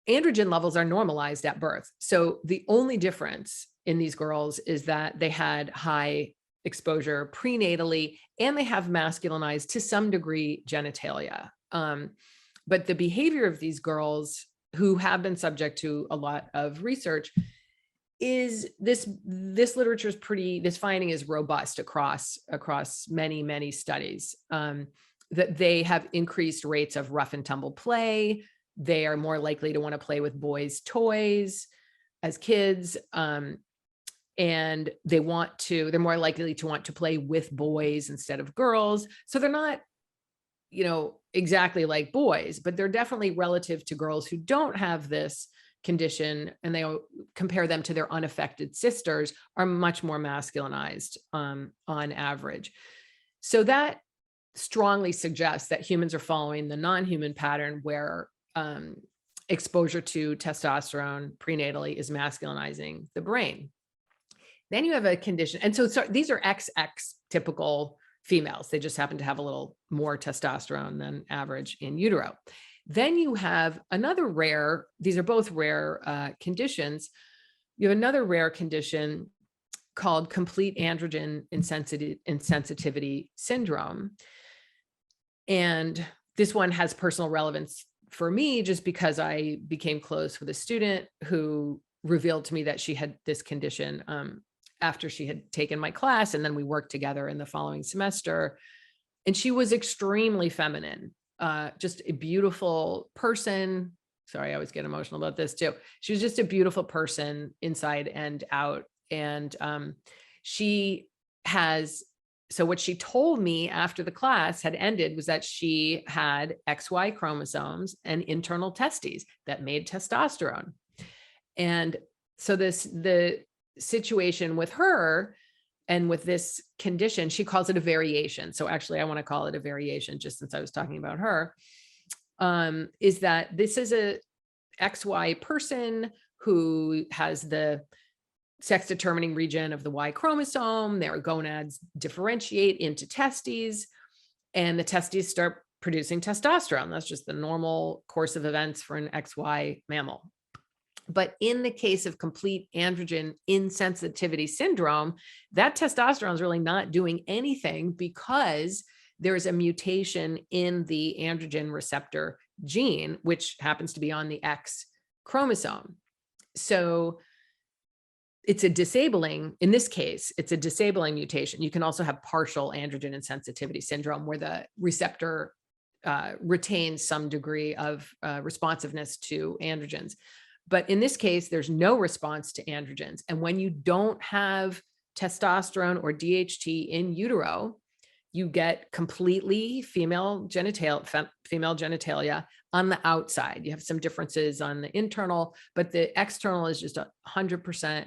androgen levels are normalized at birth. So the only difference in these girls is that they had high exposure prenatally, and they have masculinized to some degree genitalia. But the behavior of these girls, who have been subject to a lot of research, is this literature is this finding is robust across many studies, that they have increased rates of rough and tumble play. They are more likely to want to play with boys' toys as kids. And they're more likely to want to play with boys instead of girls. So they're not, exactly like boys, but they're definitely, relative to girls who don't have this condition, and they compare them to their unaffected sisters, are much more masculinized on average. So that strongly suggests that humans are following the non-human pattern where exposure to testosterone prenatally is masculinizing the brain. Then you have a condition. And so these are XX typical females. They just happen to have a little more testosterone than average in utero. Then you have another these are both rare conditions. You have another rare condition called complete androgen insensitivity syndrome. And this one has personal relevance for me just because I became close with a student who revealed to me that she had this condition after she had taken my class, and then we worked together in the following semester. And she was extremely feminine, just a beautiful person. Sorry, I always get emotional about this too. She was just a beautiful person inside and out. And so what she told me after the class had ended was that she had XY chromosomes and internal testes that made testosterone. And so the situation with her and with this condition, she calls it a variation. So actually I want to call it a variation just since I was talking about her, is that this is a XY person who has the sex determining region of the Y chromosome. Their gonads differentiate into testes, and the testes start producing testosterone. That's just the normal course of events for an XY mammal. But in the case of complete androgen insensitivity syndrome, that testosterone is really not doing anything because there's a mutation in the androgen receptor gene, which happens to be on the X chromosome. So it's a disabling, in this case, it's a disabling mutation. You can also have partial androgen insensitivity syndrome where the receptor retains some degree of responsiveness to androgens. But in this case, there's no response to androgens. And when you don't have testosterone or DHT in utero, you get completely female genitalia on the outside. You have some differences on the internal, but the external is just 100%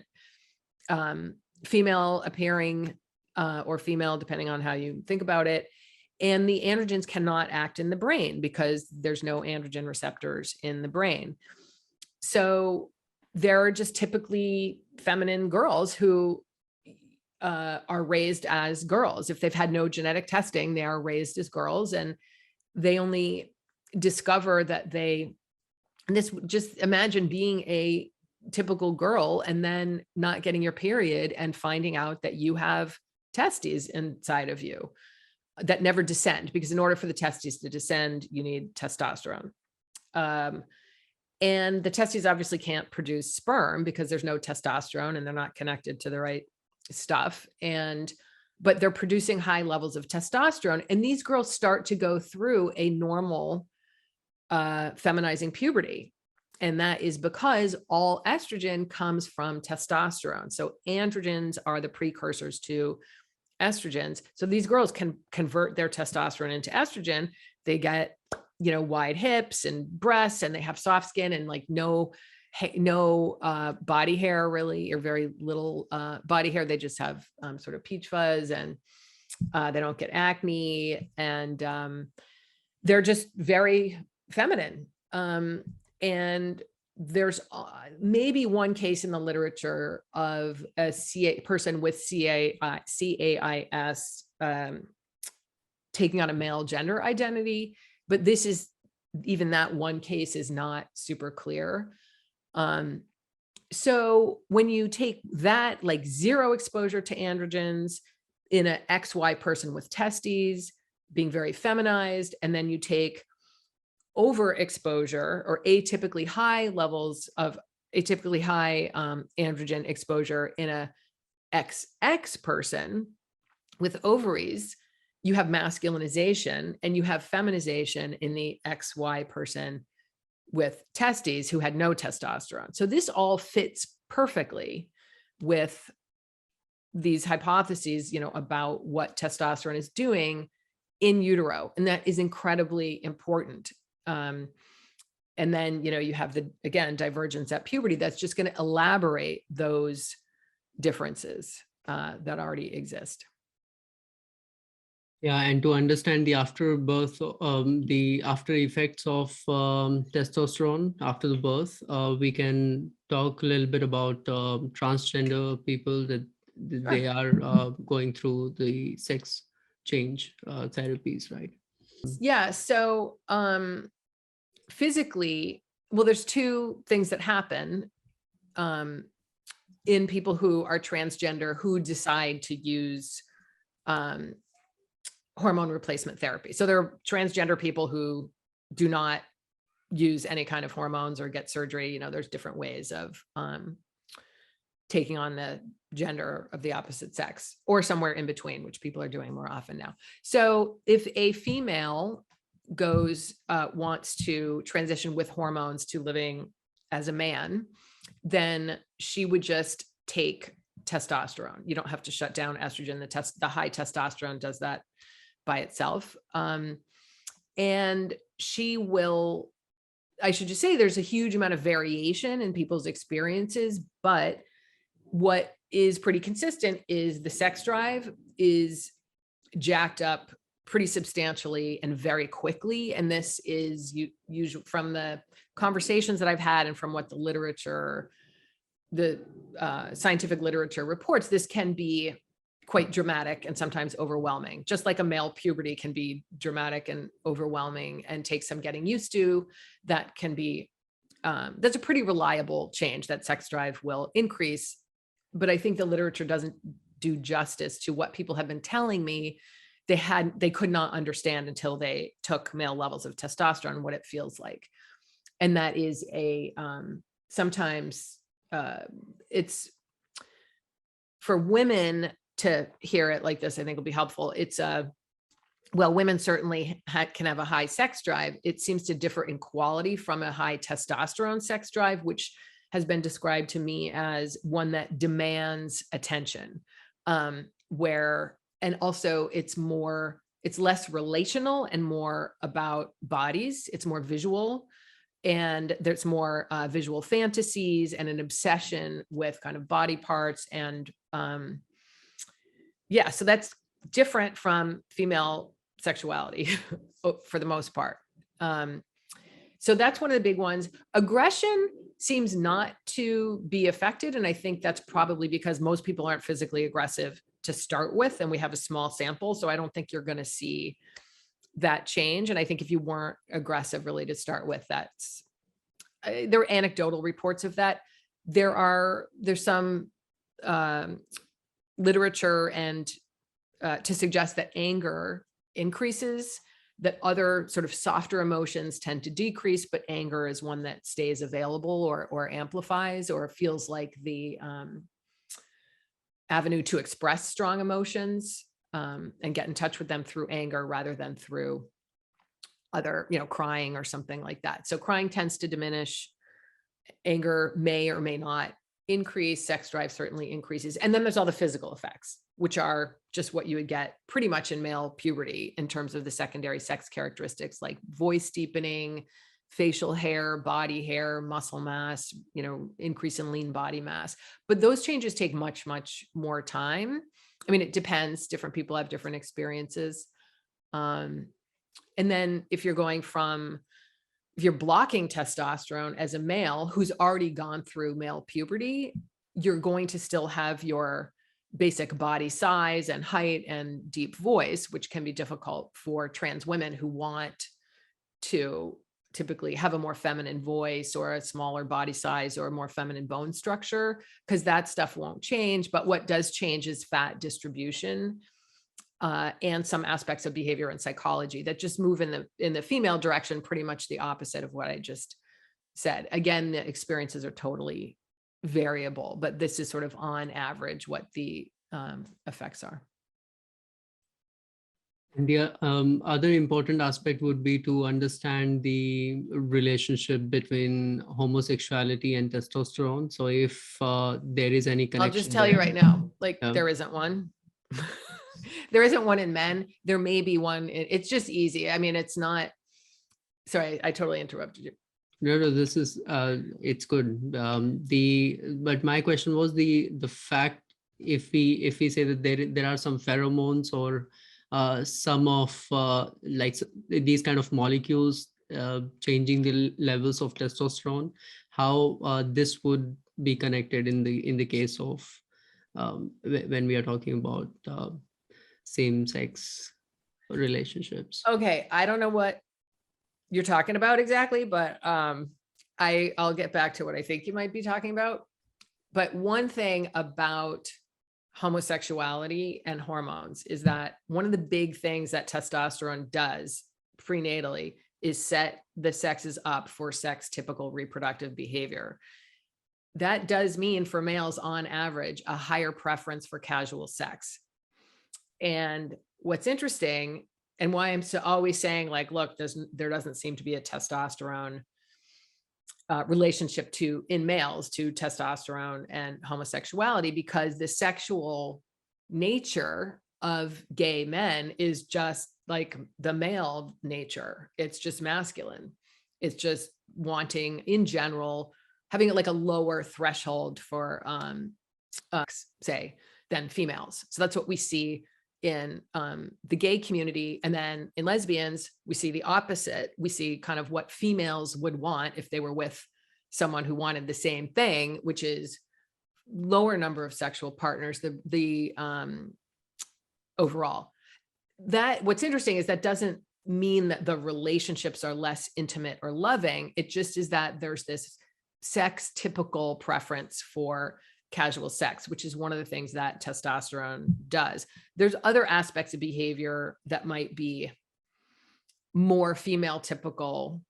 female appearing or female, depending on how you think about it. And the androgens cannot act in the brain because there's no androgen receptors in the brain. So they're just typically feminine girls who are raised as girls. If they've had no genetic testing, they are raised as girls, and they only discover that just imagine being a typical girl and then not getting your period and finding out that you have testes inside of you that never descend, because in order for the testes to descend, you need testosterone. And the testes obviously can't produce sperm because there's no testosterone and they're not connected to the right stuff. But they're producing high levels of testosterone. And these girls start to go through a normal feminizing puberty. And that is because all estrogen comes from testosterone. So androgens are the precursors to estrogens. So these girls can convert their testosterone into estrogen. They get, wide hips and breasts, and they have soft skin and like no body hair really, or very little body hair. They just have sort of peach fuzz, and they don't get acne, and they're just very feminine. And there's maybe one case in the literature of a person with CAIS taking on a male gender identity, but even that one case is not super clear. So when you take that, like zero exposure to androgens in an XY person with testes being very feminized, and then you take overexposure or atypically high levels of atypically high androgen exposure in a XX person with ovaries, you have masculinization, and you have feminization in the XY person with testes who had no testosterone. So this all fits perfectly with these hypotheses, about what testosterone is doing in utero. And that is incredibly important. And then, you have again, divergence at puberty that's just going to elaborate those differences that already exist. Yeah, and to understand the after birth, the after effects of testosterone after the birth, we can talk a little bit about transgender people that they are going through the sex change therapies, right? Yeah. So physically, well, there's two things that happen. in people who are transgender who decide to use hormone replacement therapy. So there are transgender people who do not use any kind of hormones or get surgery. There's different ways of taking on the gender of the opposite sex, or somewhere in between, which people are doing more often now. So if a female wants to transition with hormones to living as a man, then she would just take testosterone. You don't have to shut down estrogen. The high testosterone does that by itself. And she will, I should just say, there's a huge amount of variation in people's experiences, but what is pretty consistent is the sex drive is jacked up pretty substantially and very quickly. And this is usually from the conversations that I've had and from what the literature, the scientific literature reports, this can be quite dramatic and sometimes overwhelming, just like a male puberty can be dramatic and overwhelming and take some getting used to. That can be, that's a pretty reliable change, that sex drive will increase. But I think the literature doesn't do justice to what people have been telling me they could not understand until they took male levels of testosterone, what it feels like. And that is sometimes it's for women to hear it like this, I think will be helpful. It's well, women certainly can have a high sex drive. It seems to differ in quality from a high testosterone sex drive, which has been described to me as one that demands attention, and also it's less relational and more about bodies. It's more visual, and there's more visual fantasies and an obsession with kind of body parts. And yeah, so that's different from female sexuality for the most part. So that's one of the big ones. Aggression seems not to be affected. And I think that's probably because most people aren't physically aggressive to start with, and we have a small sample. So I don't think you're going to see that change. And I think if you weren't aggressive really to start with, there are anecdotal reports of that. There's some literature and to suggest that anger increases, that other sort of softer emotions tend to decrease, but anger is one that stays available or amplifies or feels like the avenue to express strong emotions and get in touch with them through anger rather than through other, crying or something like that. So crying tends to diminish. Anger may or may not increase. Sex drive certainly increases. And then there's all the physical effects, which are just what you would get pretty much in male puberty in terms of the secondary sex characteristics like voice deepening, facial hair, body hair, muscle mass, increase in lean body mass. But those changes take much, much more time. I mean, it depends. Different people have different experiences. And then if you're blocking testosterone as a male who's already gone through male puberty, you're going to still have your basic body size and height and deep voice, which can be difficult for trans women who want to typically have a more feminine voice or a smaller body size or a more feminine bone structure, because that stuff won't change. But what does change is fat distribution and some aspects of behavior and psychology that just move in the female direction, pretty much the opposite of what I just said. Again, the experiences are totally variable, but this is sort of on average what the effects are. And the other important aspect would be to understand the relationship between homosexuality and testosterone. So if there is any connection. I'll just tell you right now, there isn't one. There isn't one in men. There may be one. It's just easy. I mean, it's not. Sorry, I totally interrupted you. No, this is, it's good. But my question was the fact, if we say that there are some pheromones or some of these kind of molecules changing the levels of testosterone, how this would be connected in the case of when we are talking about same-sex relationships. Okay, I don't know what you're talking about exactly, but I'll get back to what I think you might be talking about. But one thing about homosexuality and hormones is that one of the big things that testosterone does prenatally is set the sexes up for sex typical reproductive behavior. That does mean for males on average, a higher preference for casual sex. And what's interesting and why I'm always saying like, look, there doesn't seem to be a testosterone relationship in males to testosterone and homosexuality, because the sexual nature of gay men is just like the male nature. It's just masculine. It's just wanting in general, having like a lower threshold for say than females. So that's what we see in the gay community. And then in lesbians, we see the opposite. We see kind of what females would want if they were with someone who wanted the same thing, which is lower number of sexual partners, the overall. That what's interesting is that doesn't mean that the relationships are less intimate or loving. It just is that there's this sex typical preference for casual sex, which is one of the things that testosterone does. There's other aspects of behavior that might be more female typical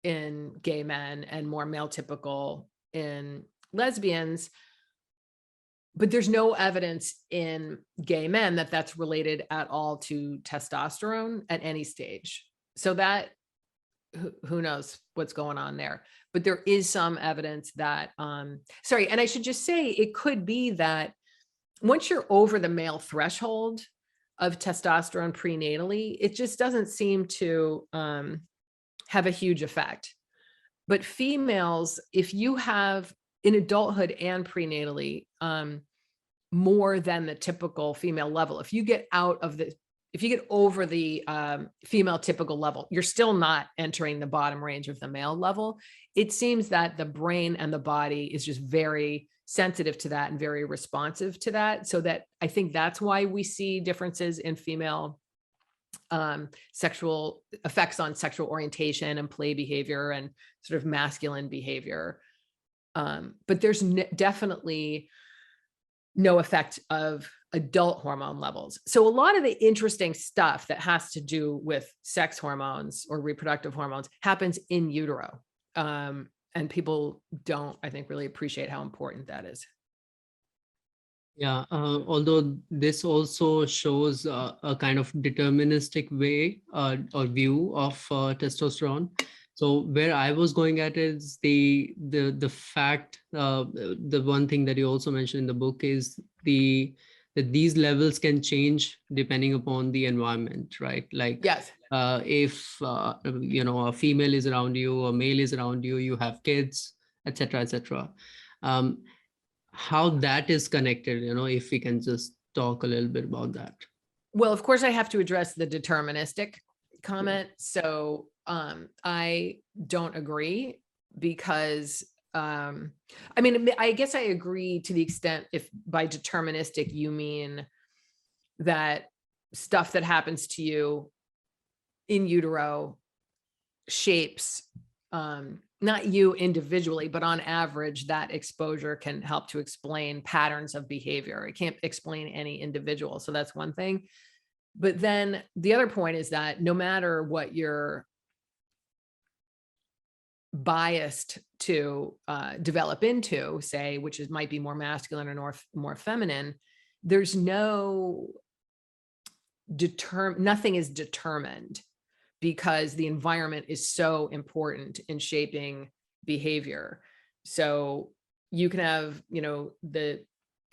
in gay men and more male typical in lesbians, but there's no evidence in gay men that that's related at all to testosterone at any stage. So that who knows what's going on there, but there is some evidence that, sorry. And I should just say, it could be that once you're over the male threshold of testosterone prenatally, it just doesn't seem to have a huge effect. But females, if you have in adulthood and prenatally, more than the typical female level, if you get over the female typical level, you're still not entering the bottom range of the male level. It seems that the brain and the body is just very sensitive to that and very responsive to that. So that I think that's why we see differences in female sexual effects on sexual orientation and play behavior and sort of masculine behavior. But there's definitely no effect of adult hormone levels. So a lot of the interesting stuff that has to do with sex hormones or reproductive hormones happens in utero. And people don't, I think, really appreciate how important that is. Yeah, although this also shows a kind of deterministic way or view of testosterone. So where I was going at is the fact, the one thing that you also mentioned in the book is that these levels can change depending upon the environment, right? Like, yes, if a female is around you, a male is around you, you have kids, etc., etc. How that is connected, if we can just talk a little bit about that. Well, of course, I have to address the deterministic comment. So I don't agree because, I mean, I guess I agree to the extent if by deterministic, you mean that stuff that happens to you in utero shapes, not you individually, but on average, that exposure can help to explain patterns of behavior. It can't explain any individual. So that's one thing. But then the other point is that no matter what you're biased to develop into, say, which might be more masculine or more feminine, there's nothing is determined, because the environment is so important in shaping behavior. So you can have, the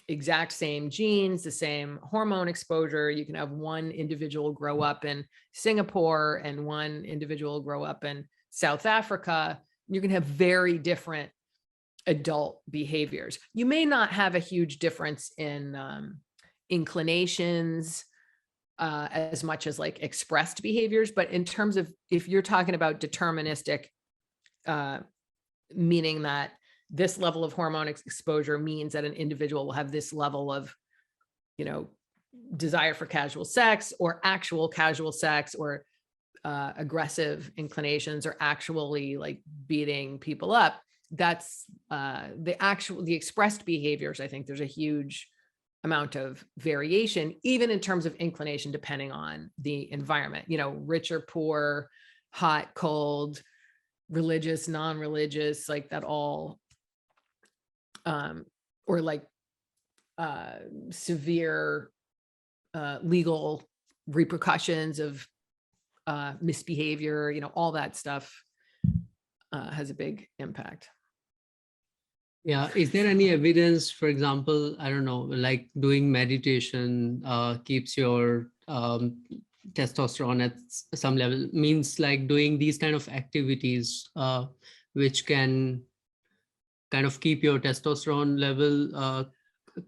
exact same genes, the same hormone exposure. You can have one individual grow up in Singapore and one individual grow up in South Africa. You can have very different adult behaviors. You may not have a huge difference in inclinations, as much as like expressed behaviors, but in terms of, if you're talking about deterministic, meaning that this level of hormone exposure means that an individual will have this level of, desire for casual sex or actual casual sex or aggressive inclinations or actually like beating people up, that's the expressed behaviors. I think there's a huge amount of variation, even in terms of inclination, depending on the environment, rich or poor, hot, cold, religious, non-religious, like that all, or like severe legal repercussions of misbehavior, all that stuff has a big impact. Yeah. Is there any evidence, for example, I don't know, like doing meditation keeps your testosterone at some level, means like doing these kind of activities, which can kind of keep your testosterone level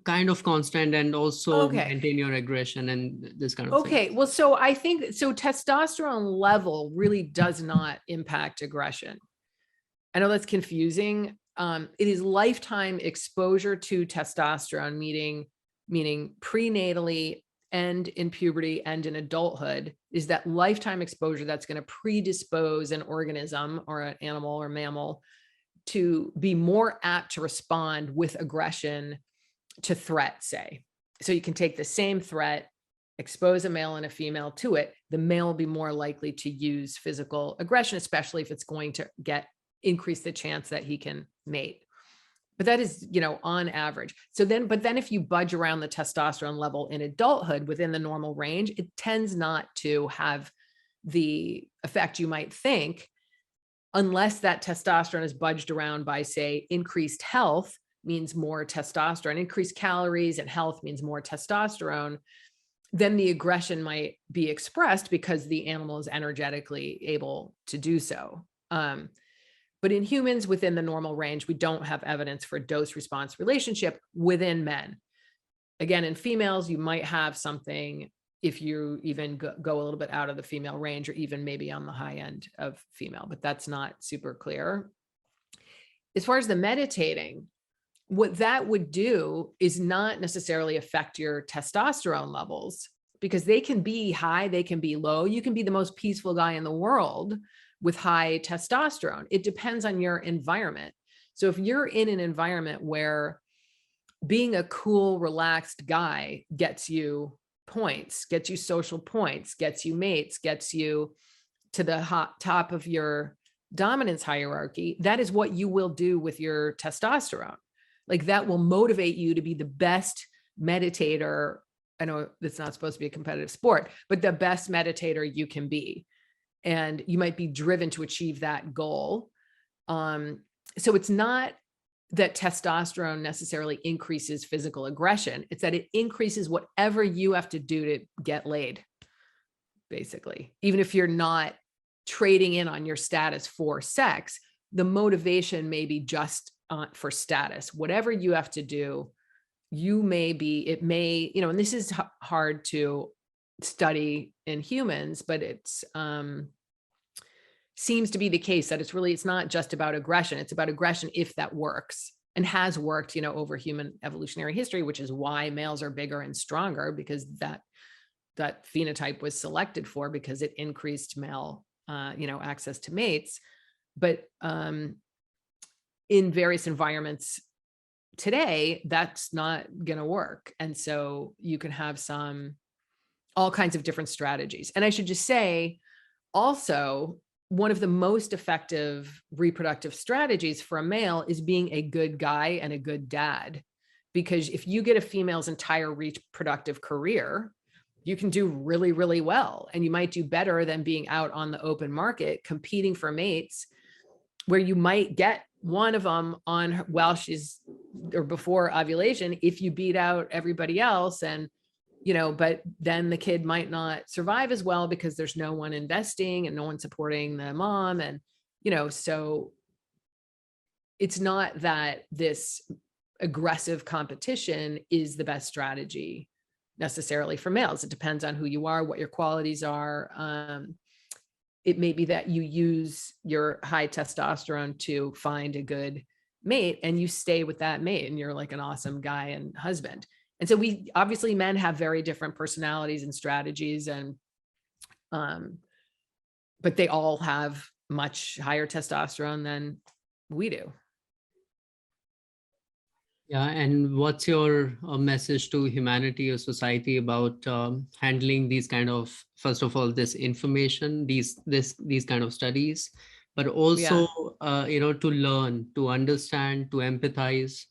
kind of constant and also maintain your aggression and this kind of thing? Well, so I think, testosterone level really does not impact aggression. I know that's confusing. It is lifetime exposure to testosterone, meaning prenatally and in puberty and in adulthood, is that lifetime exposure that's going to predispose an organism or an animal or mammal to be more apt to respond with aggression to threat, say. So you can take the same threat, expose a male and a female to it, the male will be more likely to use physical aggression, especially if it's going to increase the chance that he can mate. But that is, on average. But then if you budge around the testosterone level in adulthood within the normal range, it tends not to have the effect you might think, unless that testosterone is budged around by, say, increased health means more testosterone, increased calories and health means more testosterone, then the aggression might be expressed because the animal is energetically able to do so. But in humans within the normal range, we don't have evidence for a dose-response relationship within men. Again, in females, you might have something if you even go a little bit out of the female range, or even maybe on the high end of female, but that's not super clear. As far as the meditating, what that would do is not necessarily affect your testosterone levels, because they can be high, they can be low. You can be the most peaceful guy in the world with high testosterone. It depends on your environment. So if you're in an environment where being a cool, relaxed guy gets you points, gets you social points, gets you mates, gets you to the top of your dominance hierarchy, that is what you will do with your testosterone. Like that will motivate you to be the best meditator. I know it's not supposed to be a competitive sport, but the best meditator you can be. And you might be driven to achieve that goal. So it's not that testosterone necessarily increases physical aggression. It's that it increases whatever you have to do to get laid, basically. Even if you're not trading in on your status for sex, the motivation may be just for status. Whatever you have to do, and this is hard to study in humans, but it's seems to be the case that it's not just about aggression. It's about aggression if that works, and has worked, over human evolutionary history, which is why males are bigger and stronger, because that phenotype was selected for, because it increased male, access to mates. But in various environments today, that's not going to work. And so you can have all kinds of different strategies. And I should just say also, one of the most effective reproductive strategies for a male is being a good guy and a good dad. Because if you get a female's entire reproductive career, you can do really, really well. And you might do better than being out on the open market competing for mates, where you might get one of them while she's, or before ovulation, if you beat out everybody else. And but then the kid might not survive as well because there's no one investing and no one supporting the mom. And, so it's not that this aggressive competition is the best strategy necessarily for males. It depends on who you are, what your qualities are. It may be that you use your high testosterone to find a good mate and you stay with that mate and you're like an awesome guy and husband. And so obviously men have very different personalities and strategies, and but they all have much higher testosterone than we do. Yeah, and what's your message to humanity or society about handling these kind of, first of all, this information, these kind of studies, but Yeah. also to learn, to understand, to empathize,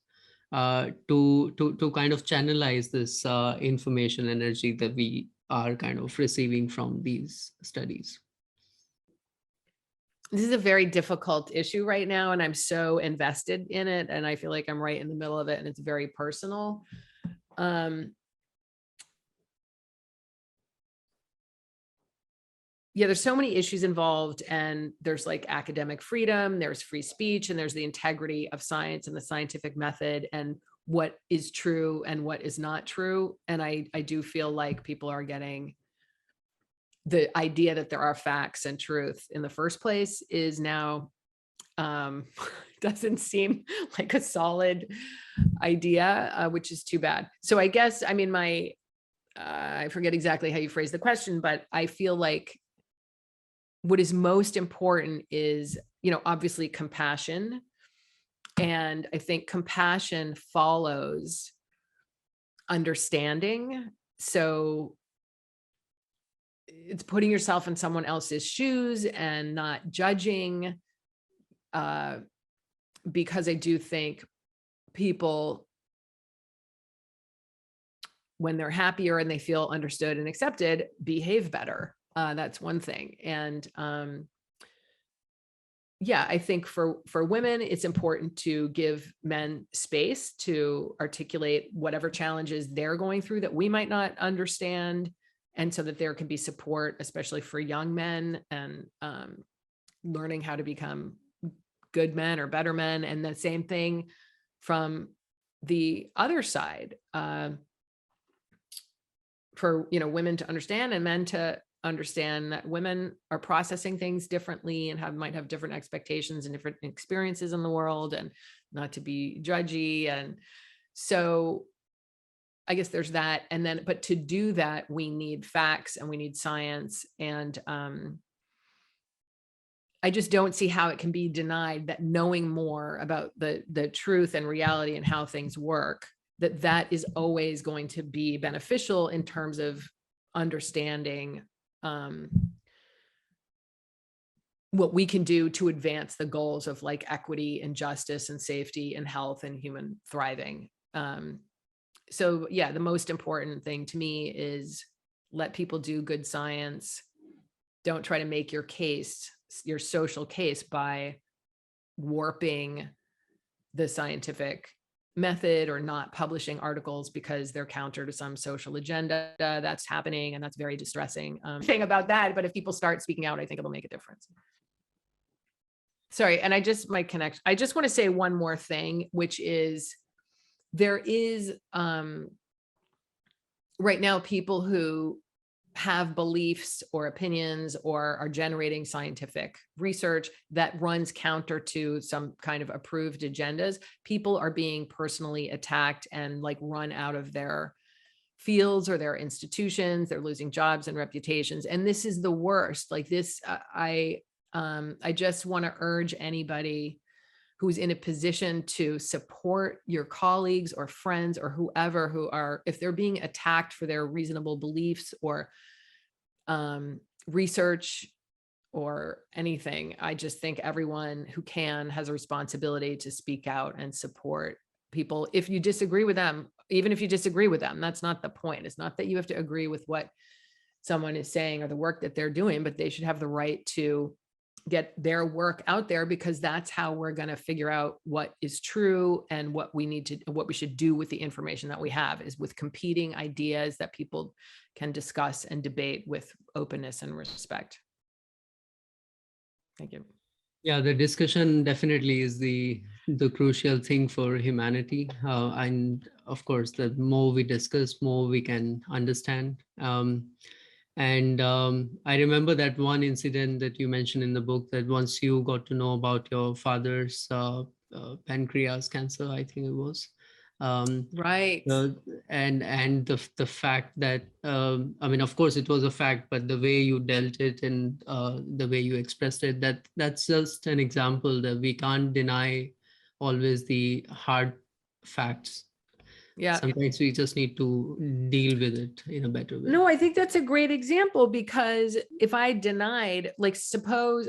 to kind of channelize this information energy that we are kind of receiving from these studies. This is a very difficult issue right now, and I'm so invested in it, and I feel like I'm right in the middle of it, and it's very personal. Yeah, there's so many issues involved, and there's like academic freedom, there's free speech, and there's the integrity of science and the scientific method, and what is true and what is not true. And I do feel like people are getting the idea that there are facts and truth in the first place is now doesn't seem like a solid idea, which is too bad. So I guess, I mean, I forget exactly how you phrased the question, but I feel like what is most important is, obviously compassion. And I think compassion follows understanding. So it's putting yourself in someone else's shoes and not judging, because I do think people, when they're happier and they feel understood and accepted, behave better. That's one thing. And yeah, I think for women, it's important to give men space to articulate whatever challenges they're going through that we might not understand. And so that there can be support, especially for young men, and learning how to become good men or better men. And the same thing from the other side, for women to understand and men to understand that women are processing things differently and might have different expectations and different experiences in the world, and not to be judgy. And so I guess there's that. And then, but to do that, we need facts and we need science. And I just don't see how it can be denied that knowing more about the truth and reality and how things work, that is always going to be beneficial in terms of understanding what we can do to advance the goals of like equity and justice and safety and health and human thriving. So yeah, the most important thing to me is let people do good science. Don't try to make your case, your social case, by warping the scientific method or not publishing articles because they're counter to some social agenda that's happening. And that's very distressing thing about that. But if people start speaking out, I think it'll make a difference. Sorry. And I just want to say one more thing, which is there is right now people who have beliefs or opinions or are generating scientific research that runs counter to some kind of approved agendas. People are being personally attacked and like run out of their fields or their institutions. They're losing jobs and reputations. And this is the worst. Like this, I just want to urge anybody who's in a position to support your colleagues or friends or whoever who are, if they're being attacked for their reasonable beliefs or research or anything, I just think everyone who can has a responsibility to speak out and support people. If you disagree with them, even if you disagree with them, that's not the point. It's not that you have to agree with what someone is saying or the work that they're doing, but they should have the right to get their work out there, because that's how we're going to figure out what is true and what we should do with the information that we have, is with competing ideas that people can discuss and debate with openness and respect. Thank you. Yeah, the discussion definitely is the crucial thing for humanity. And of course, the more we discuss, more we can understand. I remember that one incident that you mentioned in the book, that once you got to know about your father's pancreas cancer, I think it was. Right. And the fact that, I mean, of course it was a fact, but the way you dealt it and the way you expressed it, that's just an example that we can't deny always the hard facts. Yeah. Sometimes we just need to deal with it in a better way. No, I think that's a great example, because if I denied, like, suppose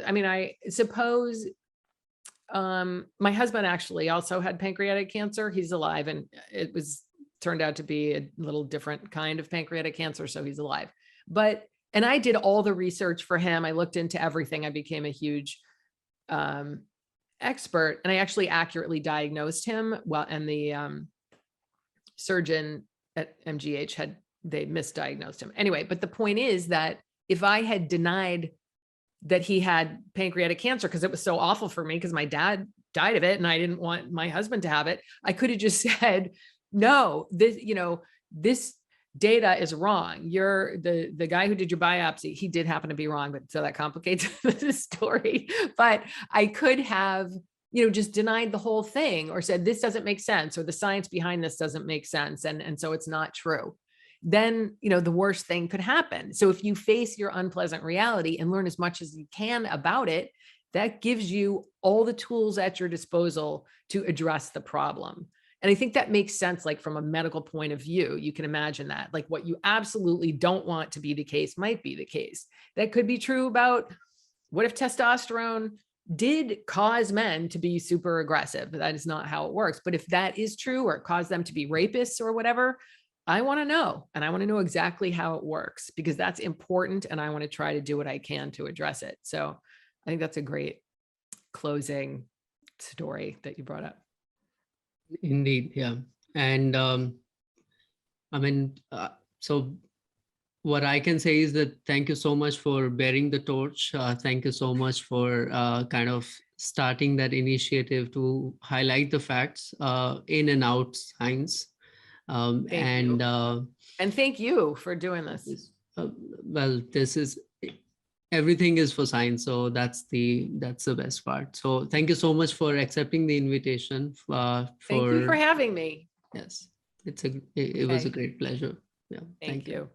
my husband actually also had pancreatic cancer. He's alive, and it was turned out to be a little different kind of pancreatic cancer, so he's alive. And I did all the research for him. I looked into everything. I became a huge expert, and I actually accurately diagnosed him. Well, and the surgeon at MGH they misdiagnosed him. Anyway, but the point is that if I had denied that he had pancreatic cancer, because it was so awful for me, because my dad died of it and I didn't want my husband to have it, I could have just said, no, this data is wrong. You're the guy who did your biopsy. He did happen to be wrong, but so that complicates the story. But I could have, just denied the whole thing, or said, this doesn't make sense, or the science behind this doesn't make sense. And so it's not true. Then, the worst thing could happen. So if you face your unpleasant reality and learn as much as you can about it, that gives you all the tools at your disposal to address the problem. And I think that makes sense, like from a medical point of view. You can imagine that, like, what you absolutely don't want to be the case might be the case. That could be true about, what if testosterone did cause men to be super aggressive? That is not how it works. But if that is true, or it caused them to be rapists or whatever, I want to know, and I want to know exactly how it works, because that's important. And I want to try to do what I can to address it. So I think that's a great closing story that you brought up. Indeed. Yeah. And so what I can say is that thank you so much for bearing the torch. Thank you so much for kind of starting that initiative to highlight the facts in and out science. And thank you for doing this. Well, everything is for science, so that's the best part. So thank you so much for accepting the invitation. Thank you for having me. Yes, it was a great pleasure. Yeah, Thank you.